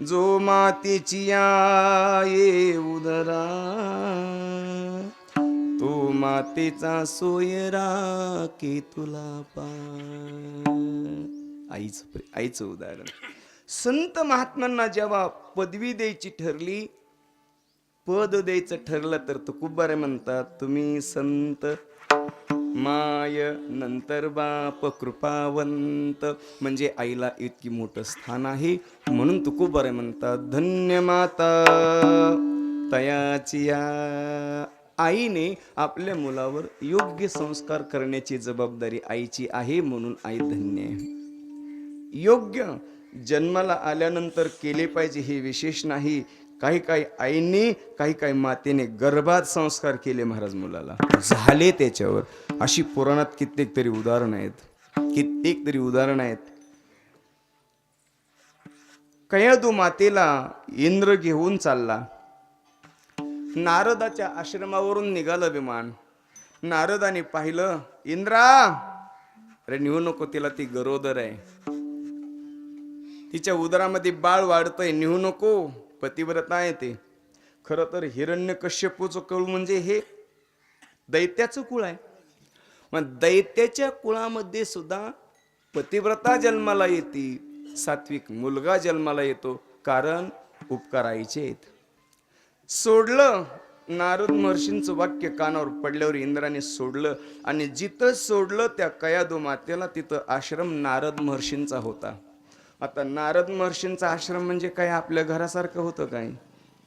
जो मातेची ये उदरा, तो मातेचा सोयरा की तुला आईचं उदाहरण. संत महात्म्यांना जेव्हा पदवी द्यायची ठरली, पद द्यायचं ठरलं, तर तुकोबाराय म्हणतात, तुम्ही संत माय नंतर बाप कृपावंत. म्हणजे आईला इतकी मोठं स्थान आहे, म्हणून तुकोबाराय म्हणतात, धन्य माता तयाची या. आईने आपल्या मुलावर योग्य संस्कार करण्याची जबाबदारी आईची आहे, म्हणून आई धन्य आहे. योग्य जन्माला आल्यानंतर केले पाहिजे हे विशेष नाही. काही काही आईंनी, काही काही मातेने गर्भात संस्कार केले महाराज मुलाला, झाले त्याच्यावर. अशी पुराणात कित्येक तरी उदाहरण आहेत. कयादू मातेला इंद्र घेऊन चालला. नारदाच्या आश्रमावरून निघालं विमान. नारदाने पाहिलं, इंद्रा अरे नेऊ नको तिला, ती गरोदर आहे, तिच्या उदरामध्ये बाळ वाढतंय, नेऊ नको, पतिव्रता आहे ते. खरं तर हिरण्यकश्यपूचं कुळ म्हणजे हे दैत्याचं कुळ आहे. मग दैत्याच्या कुळामध्ये सुद्धा पतिव्रता जन्माला येते, सात्विक मुलगा जन्माला येतो, कारण उपकार आईचे आहेत. सोडलं. नारद महर्षींचं वाक्य कानावर पडल्यावर इंद्राने सोडलं, आणि जिथं सोडलं त्या कयादू मातेला, तिथं आश्रम नारद महर्षींचा होता. आता नारद महर्षींचा आश्रम म्हणजे काय आपल्या घरासारखं होतं काय?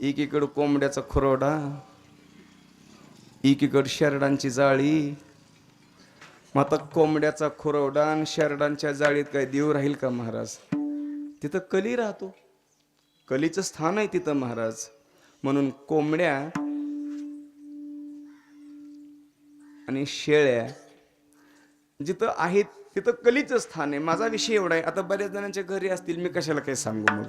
एकीकडं कोंबड्याचा खुरोडा, एकीकडं शेरडांची जाळी. मग आता कोंबड्याचा खुरोडा आणि शेरडांच्या जाळीत काय देव राहील का महाराज? तिथं कली राहतो, कलीचं स्थान आहे तिथं महाराज. म्हणून कोंबड्या आणि शेळ्या जिथं आहेत तिथं कलीचं स्थान आहे. माझा विषय एवढा आहे. आता बऱ्याच जणांच्या घरी असतील, मी कशाला काही सांगू मग.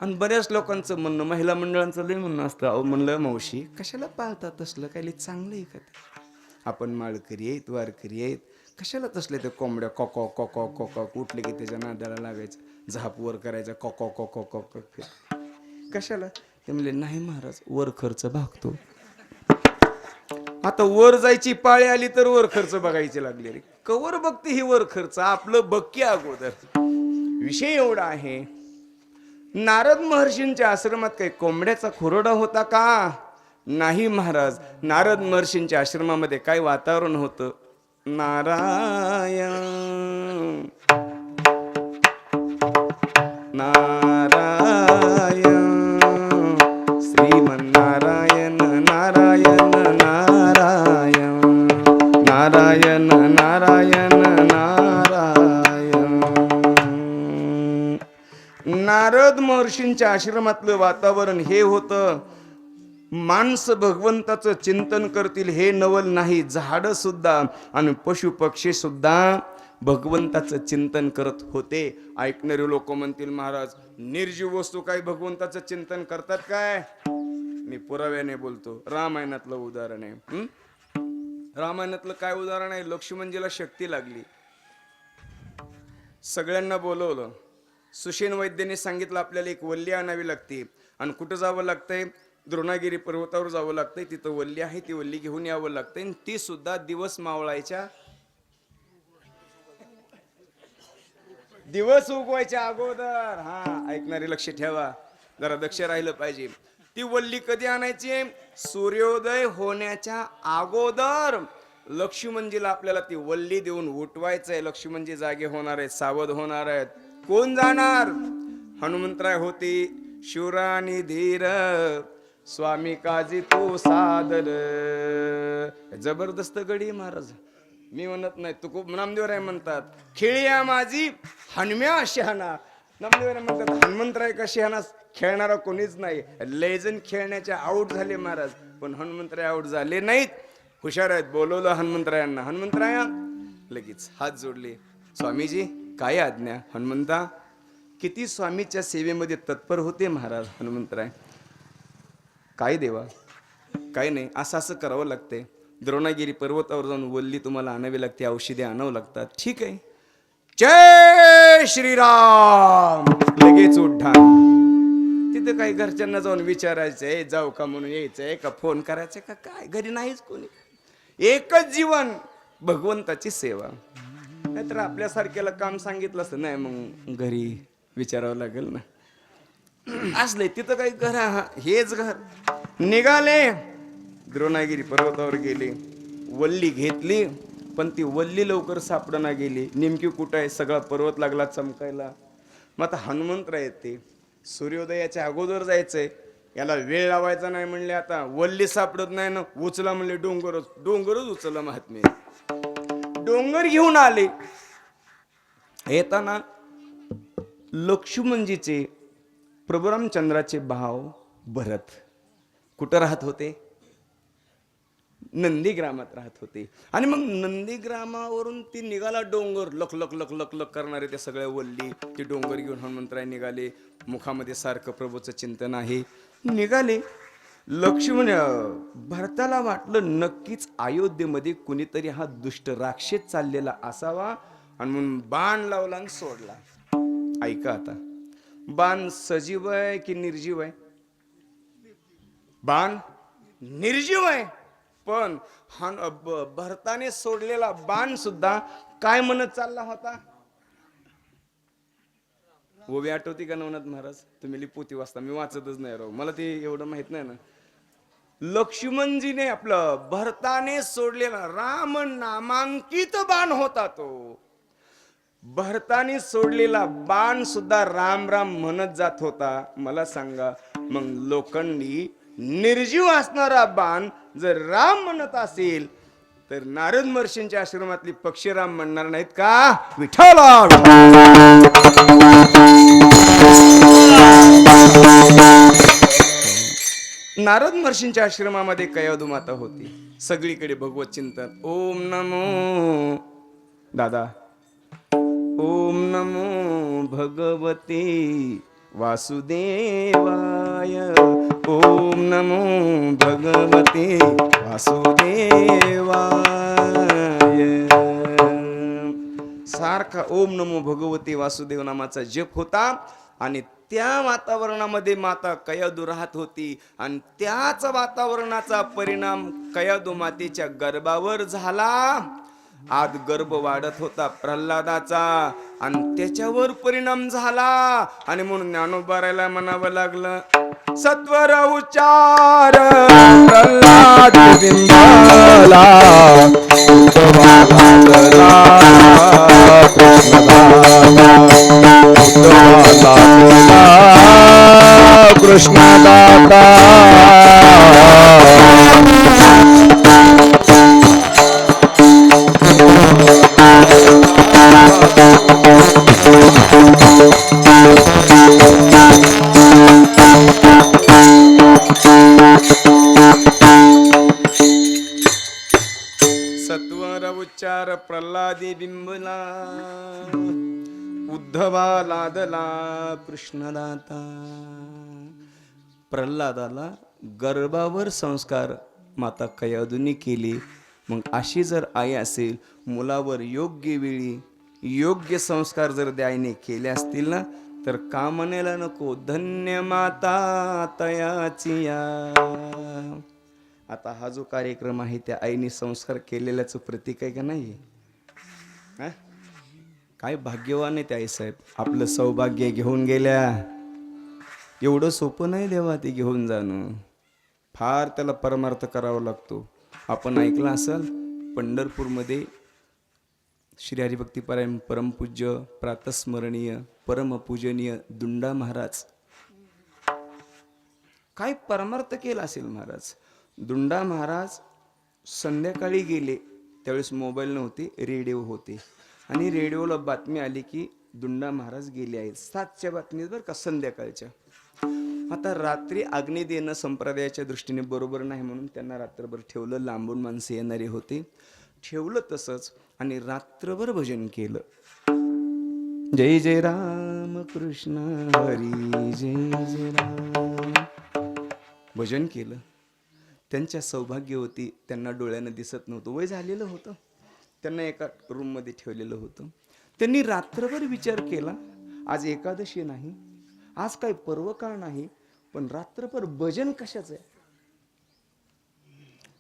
आणि बऱ्याच लोकांचं म्हणणं, महिला मंडळांचं लय म्हणणं असतं, अहो म्हणलं मावशी कशाला पाळतात तसलं, काही चांगलं आहे का ते? आपण माळकरी आहेत, वारकरी आहेत, कशाला तसले ते कोंबड्या कॉकॉ कॉकॉ कॉकॉ उठले की त्याच्या नादाला लागायचं, झाप वर करायचा कॉकॉ कॉकॉ कॉकॉ कशाला? ते म्हणले नाही महाराज, वर खर्च भागतो. आता वर जायची पाळी आली तर वर खर्च बघायचे लागले. रे कवर बघते ही वर खर्च, आपलं बक्की अगोदर. विषय एवढा आहे, नारद महर्षींच्या आश्रमात काही कोंबड्याचा खुरोडा होता का? नाही महाराज. नारद महर्षींच्या आश्रमामध्ये काय वातावरण होतं? नारायण नारायण श्रीमन्नारायण नारायण नारायण नारायण नारायण नारायण. नारद महर्षींच्या आश्रमातलं वातावरण हे होतं. माणसं भगवंताचं चिंतन करतील हे नवल नाही, झाडं सुद्धा आणि पशु पक्षी सुद्धा भगवंताचं चिंतन करत होते. ऐकणारे लोक म्हणतील, महाराज निर्जीव वस्तू काय भगवंताचं चिंतन करतात काय? मी पुराव्याने बोलतो. रामायणातलं उदाहरण आहे. रामायणातलं काय उदाहरण आहे? लक्ष्मणजीला शक्ती लागली, सगळ्यांना बोलवलं. सुषेण वैद्याने सांगितलं आपल्याला एक वल्ली आणावी लागते, आणि कुठं जावं लागतंय? द्रोणागिरी पर्वतावर जावं लागतंय. तिथं वल्ली आहे, ती वल्ली घेऊन यावं लागतंय. ती सुद्धा दिवस मावळायच्या, दिवस उगवायच्या अगोदर. हा ऐकणारे लक्ष ठेवा, जरा दक्ष राहिलं पाहिजे. ती वल्ली कधी आणायची? सूर्योदय होण्याच्या अगोदर. लक्ष्मणजीला आपल्याला ती वल्ली देऊन उठवायचंय. लक्ष्मणजी जागे होणार आहेत, सावध होणार आहेत. कोण जाणार? हनुमंतराय होते. शूरानी धीर स्वामी काजी तू सादर. जबरदस्त गडी महाराज. मी म्हणत नाही, तू खूप नामदेवराय म्हणतात, खेळ्या माझी हनुम्या शहाणा. नामदेवराय म्हणतात हनुमंतराय का शहाणा खेळणारा कोणीच नाही. लेजन खेळण्याच्या आऊट झाले महाराज, पण हनुमंतराय आऊट झाले नाहीत. हुशार आहेत. बोलवलं हनुमंतरायांना. हनुमंतराया लगेच हात जोडले. स्वामीजी काय आज्ञा? हनुमंता किती स्वामीच्या सेवेमध्ये तत्पर होते महाराज. हनुमंतराय काय देवा? काय नाही, असं असं करावं लागतंय. द्रोणागिरी पर्वतावर जाऊन वल्ली तुम्हाला आणावी लागते, औषधे आणावं लागतात. ठीक आहे, जय श्रीराम, लगेच उड्डाण. तिथं काही घरच्यांना जाऊन विचारायचंय, जाऊ का म्हणून यायचंय का, फोन करायचंय का, काय घरी नाहीच कोणी. एकच जीवन, भगवंताची सेवा. नाहीतर आपल्यासारख्याला काम सांगितलं असतं, नाही मग घरी विचारावं लागेल ना. असले तिथं काही घर, हेच घर. निघाले, द्रोणागिरी पर्वतावर गेले, वल्ली घेतली, पण ती वल्ली लवकर सापडना गेली. नेमकी कुठं आहे, सगळा पर्वत लागला चमकायला. मग आता हनुमंतराय येते, सूर्योदयाच्या अगोदर जायचंय, याला वेळ लावायचा नाही म्हणले. आता वल्ली सापडत नाही ना, उचला म्हणले डोंगरच उचलला महात्मे. डोंगर घेऊन आले. येताना लक्ष्मणजीचे प्रभू रामचंद्राचे भाव भरत कुठं राहत होते, नंदीग्रामात राहत होते. आणि मग नंदीग्रामावरून ती निघाला डोंगर, लक लक लक लक लक करणारे त्या सगळ्या वल्ली. ते डोंगर घेऊन हनुमंतराय निघाले, मुखामध्ये सारखं प्रभूचं चिंतन आहे. निघाले, लक्ष्मण भरताला वाटलं नक्कीच अयोध्येमध्ये कुणीतरी हा दुष्ट राक्षस चाललेला असावा, आणि म्हणून बाण लावला आणि सोडला. ऐका आता, बाण सजीव आहे की निर्जीव आहे? बाण निर्जीव आहे, पण भरताने सोडलेला बाण सुद्धा काय म्हणत चालला होता? ओवी आठवती का नवनाथ महाराज? तुम्ही पोती वाचता, मी वाचतच नाही राव, मला ते एवढं माहित नाही ना. लक्ष्मणजीने आपलं भरताने सोडलेला राम नामांकित बाण होता तो. भरताने सोडलेला बाण सुद्धा राम राम म्हणत जात होता. मला सांगा, मग लोखंडी निर्जीव असणारा बाण जर राम म्हणत असेल, तर नारद महर्षींच्या आश्रमातली पक्षी राम म्हणणार नाहीत का? विठ्ठला. नारद महर्षींच्या आश्रमामध्ये कयाधू माता होती. सगळीकडे भगवत चिंतन. ओम नमो दादा, ओम नमो भगवते वासुदेवाय, ओम नमो भगवते वासुदेवाय. सारखा ओम नमो भगवते वासुदेव नामाचा जप होता. आणि त्या वातावरणामध्ये माता कयाधू राहत होती. आणि त्याच वातावरणाचा परिणाम कयाधू मातेच्या गर्भावर झाला. आत गर्भ वाढत होता प्रल्हादाचा, आणि त्याच्यावर परिणाम झाला. आणि म्हणून ज्ञानोबारायला म्हणावं लागलं, सत्वर उच्चार प्रल्हाद बिंबला, कृष्णदाता. सत्वर उच्चार प्रल्हादी बिंबला, उद्धवा लादला कृष्णदाता. प्रल्हादाला गर्भावर संस्कार माता कयाधूनी केली. मग अशी जर आई असेल, मुलावर योग्य वेळी योग्य संस्कार जर द्यायने केले असतील ना, तर का म्हणायला नको, धन्य माता तयाची या. आता हा जो कार्यक्रम आहे त्या आईने संस्कार केलेल्याचं प्रतीक आहे का नाही? काय भाग्यवान आहे त्या आई साहेब, आपलं सौभाग्य घेऊन गेल्या. एवढं सोपं नाही देवा ते घेऊन जाणं, फार त्याला परमार्थ करावा लागतो. आपण ऐकलं असाल, पंढरपूरमध्ये श्री हरिभक्तीपरायण परमपूज्य प्रातस्मरणीय परमपूजनीय दुंडा महाराज काय परमार्थ केला असेल महाराज. दुंडा महाराज संध्याकाळी गेले, त्यावेळेस मोबाईल नव्हते, रेडिओ होते. आणि रेडिओला बातमी आली की दुंडा महाराज गेले आहेत. 7च्या बातमीत बरं का, संध्याकाळच्या. आता रात्री अग्नी देणं संप्रदायाच्या दृष्टीने बरोबर नाही, म्हणून त्यांना रात्रभर ठेवलं. लांबून माणसं येणारे होते, ठेवलं तसंच. आणि रात्रभर भजन केलं. जय जय राम कृष्ण हरी, जय जय राम. भजन केलं. त्यांच्या सौभाग्यवती त्यांना डोळ्यानं दिसत नव्हतं, वय झालेलं होतं, त्यांना एका रूममध्ये ठेवलेलं होतं. त्यांनी रात्रभर विचार केला, आज एकादशी नाही, आज काही पर्व काळ नाही, पण रात्रभर भजन कशाचं आहे.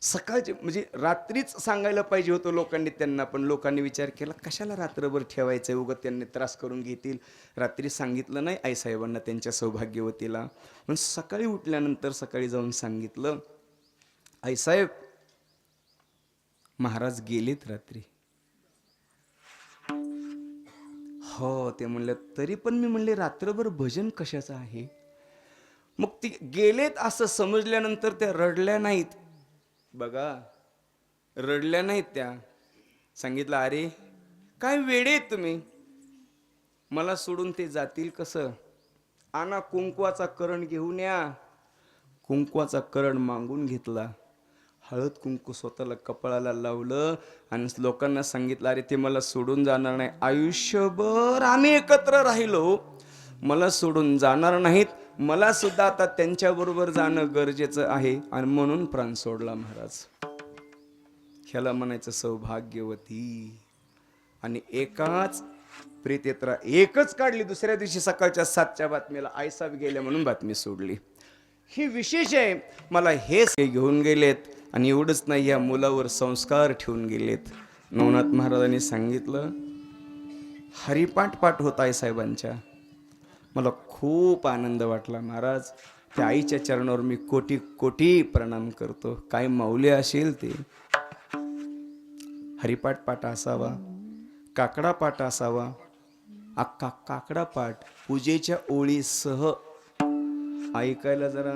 सकाळचे म्हणजे रात्रीच सांगायला पाहिजे होतं लोकांनी त्यांना, पण लोकांनी विचार केला कशाला रात्रभर ठेवायचं, उगाच त्यांनी त्रास करून घेतील. रात्री सांगितलं नाही आईसाहेबांना त्यांच्या सौभाग्यवतीला, पण सकाळी उठल्यानंतर सकाळी जाऊन सांगितलं, आईसाहेब महाराज गेलेत रात्री. हो, ते म्हणले तरी पण मी म्हणले रात्रभर भजन कशाचं आहे. मग ती गेलेत असं समजल्यानंतर त्या रडल्या नाहीत. बघा, रडल्या नाहीत त्या. सांगितलं, अरे काय वेडे तुम्ही, मला सोडून ते जातील कसं. आणा कुंकवाचा करण घेऊन या. कुंकवाचा करण मागून घेतला, हळद कुंकू स्वतःला कपाळाला लावलं आणि लोकांना सांगितलं, अरे ते मला सोडून जाणार नाही, आयुष्यभर आम्ही एकत्र राहिलो, मला सोडून जाणार नाहीत, मला सुद्धा आता त्यांच्याबरोबर जाणं गरजेचं आहे, आणि म्हणून प्राण सोडला महाराज. ह्याला म्हणायचं सौभाग्यवती. आणि एकाच प्रेतेत्रा एकच काढली, दुसऱ्या दिवशी सकाळच्या 7च्या बातमीला आईसाहेब गेल्या म्हणून बातमी सोडली. ही विशेष आहे. मला हे घेऊन गेलेत आणि एवढंच नाही, या मुलावर संस्कार ठेवून गेलेत. नवनाथ महाराजांनी सांगितलं, हरिपाठ पाठ होता आईसाहेबांच्या, मला खूप आनंद वाटला महाराज. त्या आईच्या चरणावर मी कोटी कोटी प्रणाम करतो. काय माऊली असेल ते. हरिपाठ पाठ असावा, काकडा पाठ असावा, अख्खा काकडा पाठ पूजेच्या ओळीसह ऐकायला जरा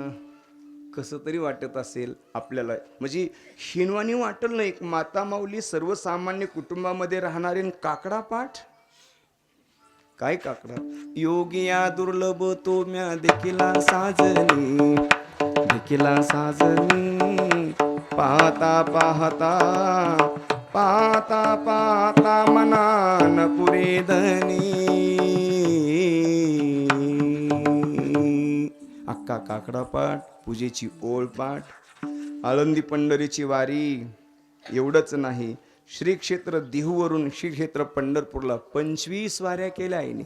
कसं तरी वाटत असेल आपल्याला, म्हणजे हिनवानी वाटल ना. एक माता माऊली सर्वसामान्य कुटुंबामध्ये राहणारे काकडा पाठ. काय काकडा, योगिया दुर्लभ तो म्या देखिला साजनी, देखिला साजनी, पाहता पाहता पाहता पाहता मनान पुरे धनी. अक्का काकडा पाठ, पूजेची ओळ पाठ, आळंदी पंढरीची वारी. एवढंच नाही, श्री क्षेत्र देहूवरून श्री क्षेत्र पंढरपूरला 25 वाऱ्या केल्या आईने.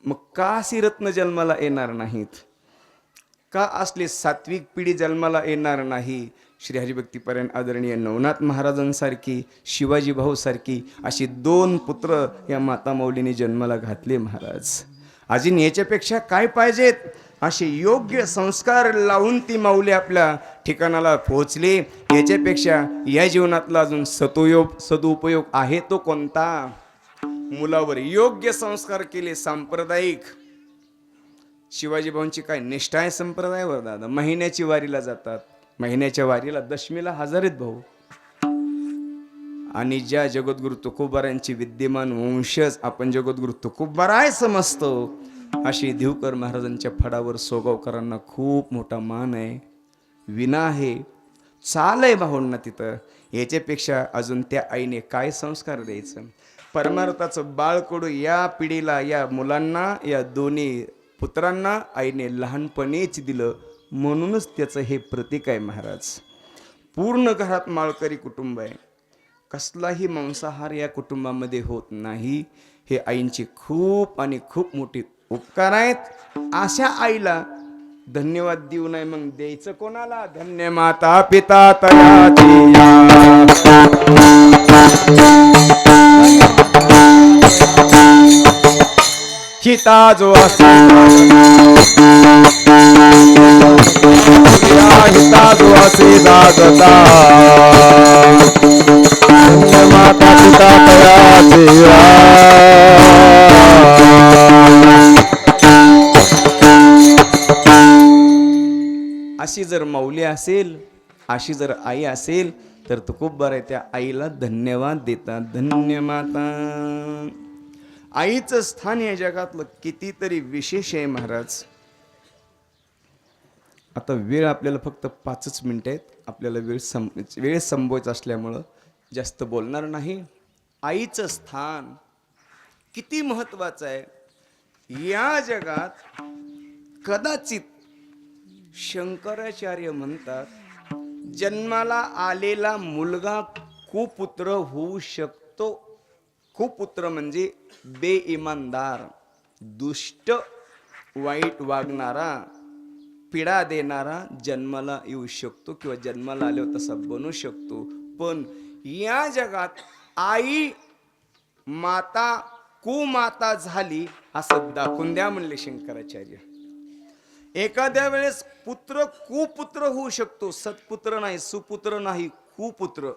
मग का श्रीरत्न जन्माला येणार नाहीत, का असले सात्विक पिढी जन्माला येणार नाही. श्री हरिभक्तीपर्यंत आदरणीय नवनाथ महाराजांसारखी, शिवाजी भाऊ सारखी अशी 2 पुत्र या माता माऊलीने जन्माला घातले महाराज. अजून याच्यापेक्षा काय पाहिजेत. असे योग्य संस्कार लावून ती माऊली आपल्या ठिकाणाला पोहोचली. याच्यापेक्षा या जीवनातला अजून सदुपयोग आहे तो कोणता. मुलावर योग्य संस्कार केले, सांप्रदायिक. शिवाजी भाऊंची काय निष्ठा आहे संप्रदायावर दादा. महिन्याची वारीला जातात, महिन्याच्या वारीला दशमीला हजर आहेत भाऊ. आणि ज्या जगद्गुरु तुकोबारांची विद्यमान वंशज आपण जगद्गुरु तुकोबाराय समजतो, अशी देवकर महाराजांच्या फडावर सोगावकरांना खूप मोठा मान आहे, विना आहे, चाल आहे भाऊंना तिथं. याच्यापेक्षा अजून त्या आईने काय संस्कार द्यायचं. परमार्थाचं बाळकडू या पिढीला, या मुलांना, या दोन्ही पुत्रांना आईने लहानपणीच दिलं, म्हणूनच त्याचं हे प्रतीक आहे महाराज. पूर्ण घरात माळकरी कुटुंब आहे, कसलाही मांसाहार या कुटुंबामध्ये होत नाही. हे आईंची खूप आणि खूप मोठी उपकार आहेत. अशा आईला धन्यवाद देऊ नये मग द्यायचं कोणाला. धन्य माता पिता तयाची हिता जो असे हिता जो असे दागता, धन्य माता पिता तयाची अशी जर माऊली असेल, अशी जर आई असेल तर तो खूप बरं आहे. त्या आईला धन्यवाद देतात. धन्य माता. आईचं स्थान या जगातलं कितीतरी विशेष आहे महाराज. आता वेळ आपल्याला फक्त 5च मिनिटं आहेत. आपल्याला वेळ संपवायचा असल्यामुळं जास्त बोलणार नाही. आईचं स्थान किती महत्वाचं आहे. या जगात कदाचित शंकराचार्य म्हणतात जन्माला आलेला मुलगा कुपुत्र होऊ शकतो. कुपुत्र म्हणजे बेईमानदार, दुष्ट, वाईट वागणारा, पीडा देणारा जन्माला येऊ शकतो किंवा जन्माला आल्यावर तसा बनू शकतो. पण या जगात आई माता कुमाता झाली असं दाखवून द्या म्हणले शंकराचार्य. एखाद्या वेळेस पुत्र कुपुत्र होऊ शकतो, सत्पुत्र नाही, सुपुत्र नाही, कुपुत्र.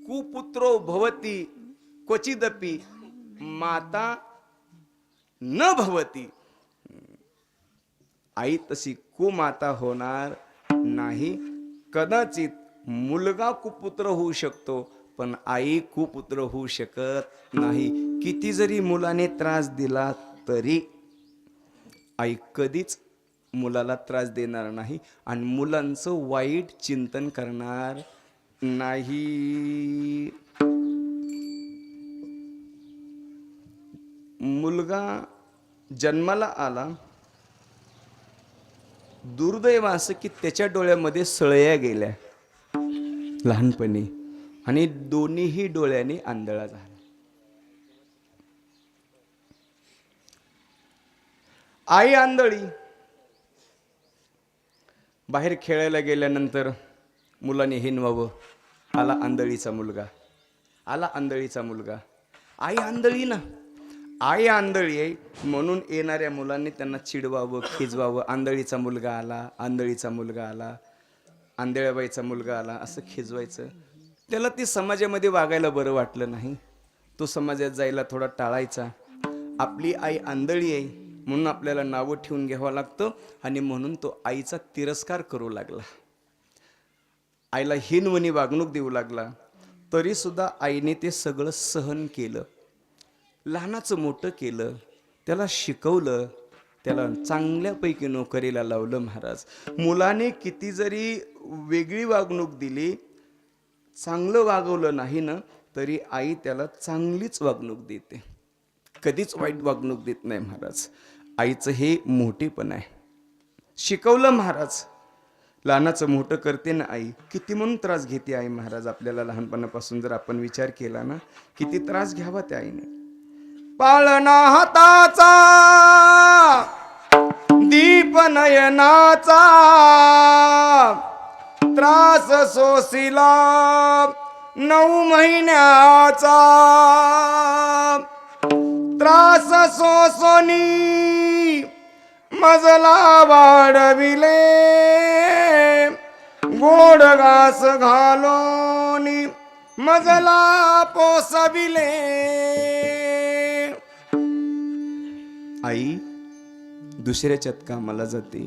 कुपुत्रो भवती क्वचिदपि माता न भवती. आई तशी कुमाता होणार नाही. कदाचित मुलगा कुपुत्र होऊ शकतो पण आई कुपुत्र होऊ शकत नाही. किती जरी मुलाने त्रास दिला तरी आई कधीच मुलाला त्रास देणार नाही आणि मुलांचं वाईट चिंतन करणार नाही. मुलगा जन्माला आला, दुर्दैव असं की त्याच्या डोळ्यामध्ये सळया गेल्या लहानपणी आणि दोन्हीही डोळ्यांनी आंधळा झाला. आई आंधळी. बाहेर खेळायला गेल्यानंतर मुलाने हिनवावं, आला आंधळीचा मुलगा, आला आंधळीचा मुलगा. आई आंधळी ना, आई आंधळी आहे म्हणून येणाऱ्या मुलांनी त्यांना चिडवावं, खिजवावं. आंधळीचा मुलगा आला, आंधळीचा मुलगा आला, आंधळ्याबाईचा मुलगा आला असं खिजवायचं. त्याला ती समाजामध्ये वागायला बरं वाटलं नाही. तो समाजात जायला थोडा टाळायचा. आपली आई आंधळी आहे म्हणून आपल्याला नावं ठेवून घ्यावं लागतं आणि म्हणून तो आईचा तिरस्कार करू लागला, आईला हीनवणी वागणूक देऊ लागला. तरी सुद्धा आईने ते सगळं सहन केलं. लहानाचं मोठं केलं, त्याला शिकवलं, त्याला चांगल्यापैकी नोकरीला लावलं. महाराज, मुलाने किती जरी वेगळी वागणूक दिली, चांगलं वागवलं नाही ना तरी आई त्याला चांगलीच वागणूक देते, कधीच वाईट वागणूक देत नाही. महाराज, आईचं हे मोठेपण आहे. शिकवलं महाराज, लहानाचं मोठं करते ना आई. किती म्हणून त्रास घेते आई महाराज आपल्याला लहानपणापासून जर आपण विचार केला ना, किती त्रास घ्यावा त्या आईने. पाळणा हाताचा, दीप नयनाचा, त्रास सोसिला 9 महिन्याचा. त्रास सोसोनी मजला वाढविले, गोड घास घालोनी मजला पोसविले. आई दुसऱ्याच्यात कामाला जाते,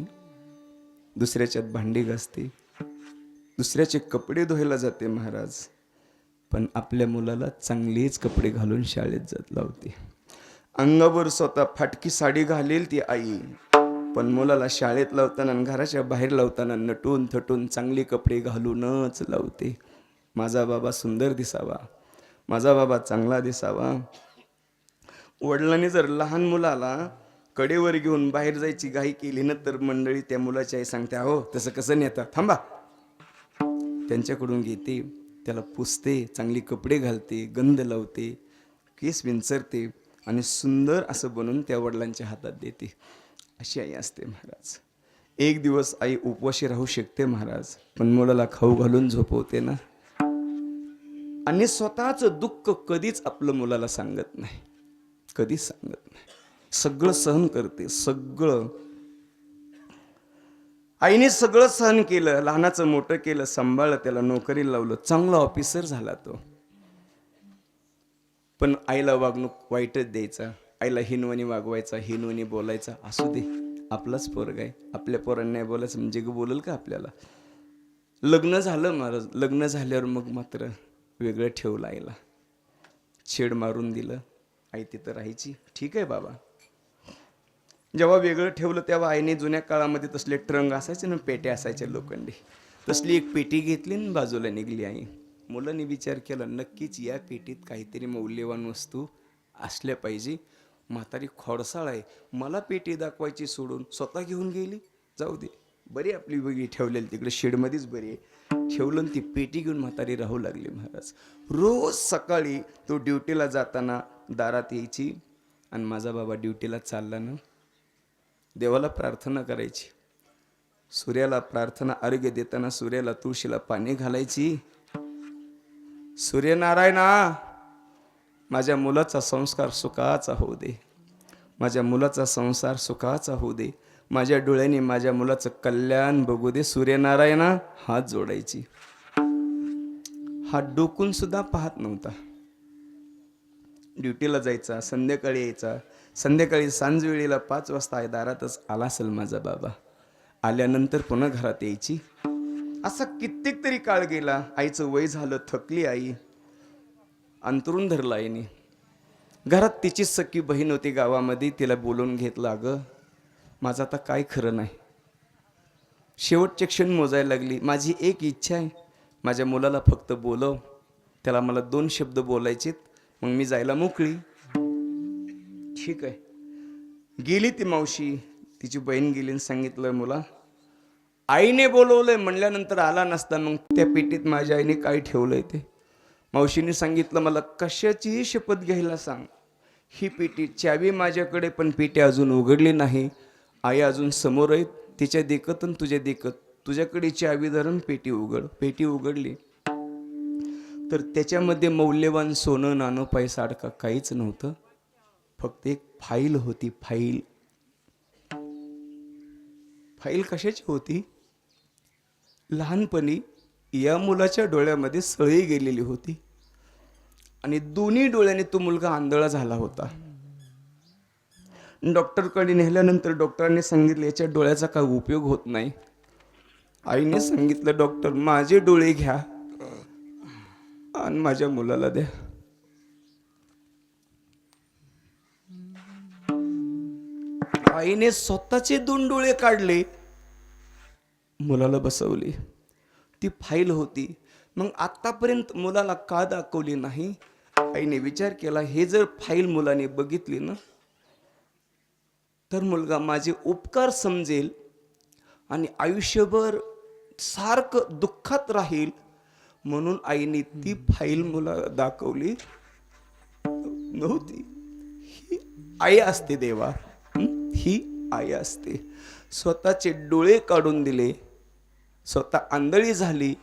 दुसऱ्याच्यात भांडी घासते, दुसऱ्याचे कपडे धुवायला जाते महाराज, पण आपल्या मुलाला चांगलेच कपडे घालून शाळेत जात लावते. अंगावर स्वतः फाटकी साडी घालेल ती आई, पण मुलाला शाळेत लावताना घराच्या बाहेर लावताना नटून थटून चांगले कपडे घालूनच लावते. माझा बाबा सुंदर दिसावा, माझा बाबा चांगला दिसावा. वडिलांनी जर लहान मुलाला कडेवर घेऊन बाहेर जायची घाई केली ना तर मंडळी त्या मुलाची आई सांगते, हो तसं कसं नेता, थांबा. त्यांच्याकडून घेते, त्याला पुसते, चांगली कपडे घालते, गंध लावते, केस विंचरते आणि सुंदर असं बनवून त्या वडिलांच्या हातात देते. अशी आई असते महाराज. एक दिवस आई उपवाशी राहू शकते महाराज, पण मुलाला खाऊ घालून झोपवते ना. आणि स्वतःचं दुःख कधीच आपलं मुलाला सांगत नाही, कधीच सांगत नाही. सगळं सहन करते, सगळं. आईने सगळं सहन केलं, लहानाचं मोठं केलं, सांभाळलं, त्याला नोकरीला लावलं, चांगला ऑफिसर झाला तो. पण आईला वागणूक वाईटच द्यायचा, आईला हिनवणी वागवायचा, हिनवणी बोलायचा. असू दे, आपलाच पोरगा आहे, आपल्या पोरांना नाही बोलायचं म्हणजे बोलल का आपल्याला. लग्न झालं महाराज, लग्न झाल्यावर मग मात्र वेगळं ठेवलं आईला, छेड मारून दिलं. आई तिथं राहायची, ठीक आहे बाबा. जेव्हा वेगळं ठेवलं तेव्हा आईने, जुन्या काळामध्ये तसले ट्रंक असायचे ना, पेट्या असायच्या लोखंडी, तसली एक पेटी घेतली आणि बाजूला निघली आई. मुलांनी विचार केला, नक्कीच या पेटीत काहीतरी मौल्यवान वस्तू असल्या पाहिजे. म्हातारी खोडसाळ आहे, मला पेटी दाखवायची सोडून स्वतः घेऊन गेली. जाऊ दे, बरी आपली बगी ठेवलेली तिकडे शेडमध्येच बरी आहे. ठेवलं आणि ती पेटी घेऊन म्हातारी राहू लागली महाराज. रोज सकाळी तो ड्युटीला जाताना दारात यायची आणि माझा बाबा ड्युटीला चालला ना, देवाला प्रार्थना करायची. सूर्याला प्रार्थना अर्घ्य देताना सूर्याला तुळशीला पाणी घालायची. सूर्यनारायणा, माझ्या मुलाचा संस्कार सुखाचा होऊ दे, माझ्या मुलाचा संसार सुखाचा होऊ दे, माझ्या डोळ्यांनी माझ्या मुलाचं कल्याण बघू दे. सूर्यनारायणा हात जोडायची. हात डोकून सुद्धा पाहत नव्हता. ड्युटीला जायचा, संध्याकाळी यायचा. संध्याकाळी सांजवेळीला 5 वाजता दारातच आला असेल माझा बाबा. आल्यानंतर पुन्हा घरात यायची. असा कित्येक तरी काळ गेला. आईचं वय झालं, थकली आई, अंतरून धरलं आईने. घरात तिची सख्खी बहीण होती गावामध्ये, तिला बोलवून घेतलं. अगं माझं आता काय खरं नाही. शेवटचे क्षण मोजायला लागली. माझी एक इच्छा आहे, माझ्या मुलाला फक्त बोलव, त्याला मला 2 शब्द बोलायचेत, मग मी जायला मोकळी. ठीक आहे. गेली ती मावशी, तिची बहीण गेली आणि सांगितलं, मुला आईने बोलवलंय म्हणल्यानंतर आला नसता, मग त्या पेटीत माझ्या आईने काय ठेवलंय ते. मावशीने सांगितलं, मला कशाचीही शपथ घ्यायला सांग, ही पेटी चावी माझ्याकडे, पण पेटी अजून उघडली नाही. आई अजून समोर आहेत, तिच्या देखत आणि तुझ्या देखत, तुझ्याकडे चावी धरून पेटी उघड. पेटी उघडली तर त्याच्यामध्ये मौल्यवान सोनं नाणं पैसा अडका काहीच नव्हतं. फक्त एक फाईल होती. फाईल कशाची होती? लहानपणी या मुलाच्या डोळ्यामध्ये सळी गेलेली होती आणि दोन्ही डोळ्याने तो मुलगा आंधळा झाला होता. डॉक्टरकडे नेल्यानंतर डॉक्टरांनी सांगितलं, याच्या डोळ्याचा काही उपयोग होत नाही. आईने सांगितलं, डॉक्टर माझे डोळे घ्या आणि माझ्या मुलाला द्या. आईने स्वतःचे 2 डोळे काढले, मुलाला बसवली. ती फाईल होती. मग आतापर्यंत मुलाला का दाखवली नाही? आईने विचार केला, हे जर फाईल मुलाने बघितली ना, तर मुलगा माझे उपकार समजेल आणि आयुष्यभर सारखं दुःखात राहील. म्हणून आईने ती फाईल मुलाला दाखवली नव्हती. ही आई असते देवा, ही आई असते. स्वतःचे डोळे काढून दिले, स्वतः आंधळी झाली.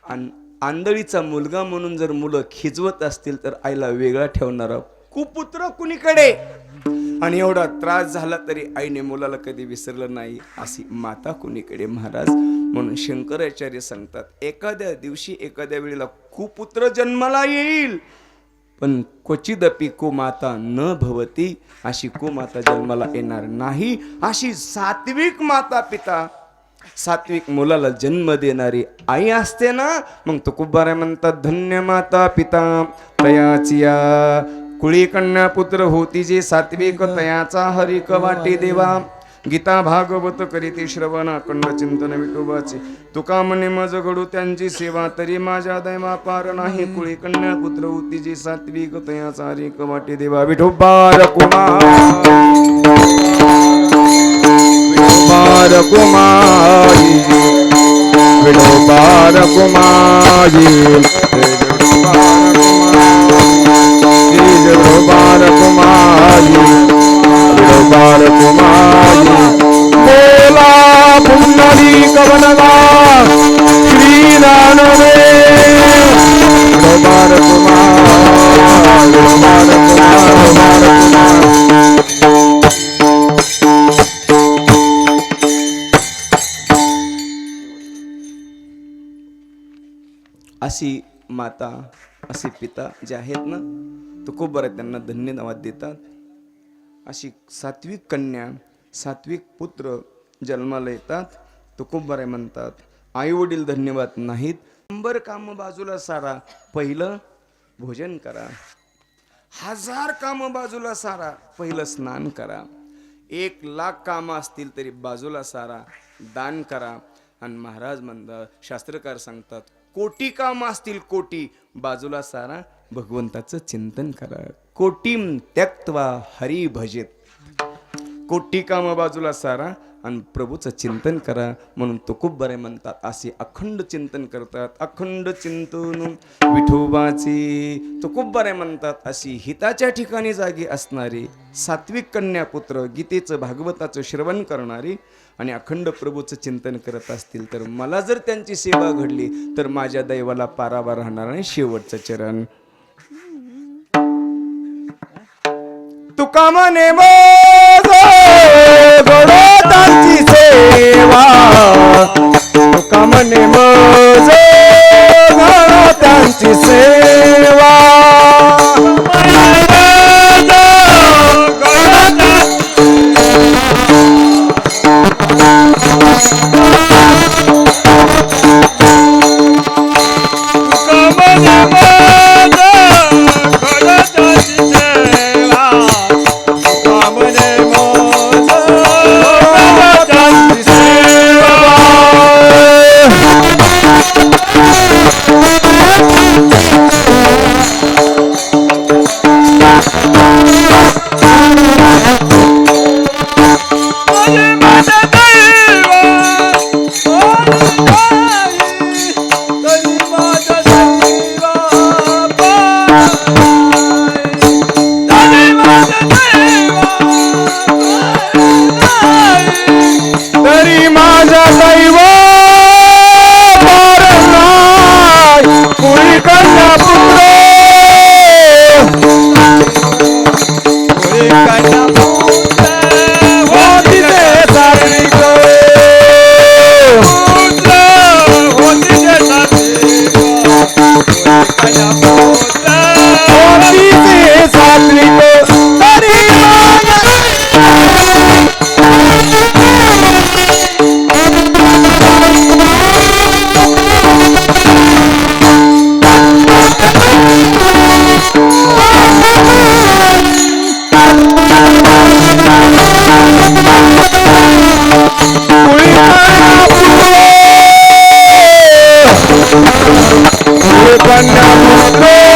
आणि आंधळीचा मुलगा म्हणून जर मुलं खिजवत असतील तर आईला वेगळा ठेवणारा कुपुत्र कुणीकडे. आणि एवढा त्रास झाला तरी आईने मुलाला कधी विसरलं नाही, अशी माता कुणीकडे महाराज. म्हणून शंकराचार्य सांगतात, एखाद्या दिवशी एखाद्या वेळेला कुपुत्र जन्माला येईल, पण क्वचिदपि कुमाता न भवती, अशी कुमाता जन्माला येणार नाही. अशी सात्विक माता पिता, सात्विक मुलाला जन्म देणारी आई असते ना, मग तो कुंभार म्हणतात, धन्य माता पिता तयाचिया कुळी कन्या पुत्र होती, जे सात्विक तयाचा हरिक वाटे देवा. गीता भागवत करीते श्रवण अखंड चिंतन विठोबाचे. तुका म्हणे मज घडू त्यांची सेवा, तरी माझ्या दैवा पार नाही. कुळी कन्या पुत्र होती, जे सात्विक तयाचा हरिक वाटे देवा. विठोबार कुमार, विठोबार कुमारी, विठोबार कुमारी, विठोबार कुमारी, विठोबार कुमारी. बोला पुंडलिक वनवा श्री नानवे. विठोबार कुमार, विठोबार कुमार. अशी माता, असे पिता जे आहेत ना, तो खूप बरं त्यांना धन्यवाद देतात. अशी सात्विक कन्या, सात्विक पुत्र जन्माला येतात, तो खूप बरे म्हणतात. आई वडील धन्यवाद नाहीत. 100 काम बाजूला सारा, पहिलं भोजन करा. 1000 काम बाजूला सारा, पहिलं स्नान करा. 1,00,000 कामं असतील तरी बाजूला सारा, दान करा. आणि महाराज म्हणतात, शास्त्रकार सांगतात, कोटी काम असतील कोटी, बाजूला सारा, भगवंताचं चिंतन करा. कोटीम त्यक्त्वा हरी भजेत. कोटी काम बाजूला सारा आणि प्रभूचं चिंतन करा. म्हणून तुकोबरे म्हणतात असे अखंड चिंतन करतात. अखंड चिंतन विठोबाचे तुकोबरे म्हणतात अशी हिताच्या ठिकाणी जागी असणारी सात्विक कन्यापुत्र गीतेचं भागवताचं श्रवण करणारी आणि अखंड प्रभूचं चिंतन करत असतील तर मला जर त्यांची सेवा घडली तर माझ्या दैवाला पारावा राहणार नाही. शेवटचं चरण तुका म्हणे त्यांची सेवा तुका म्हणे त्यांची सेवा कन्या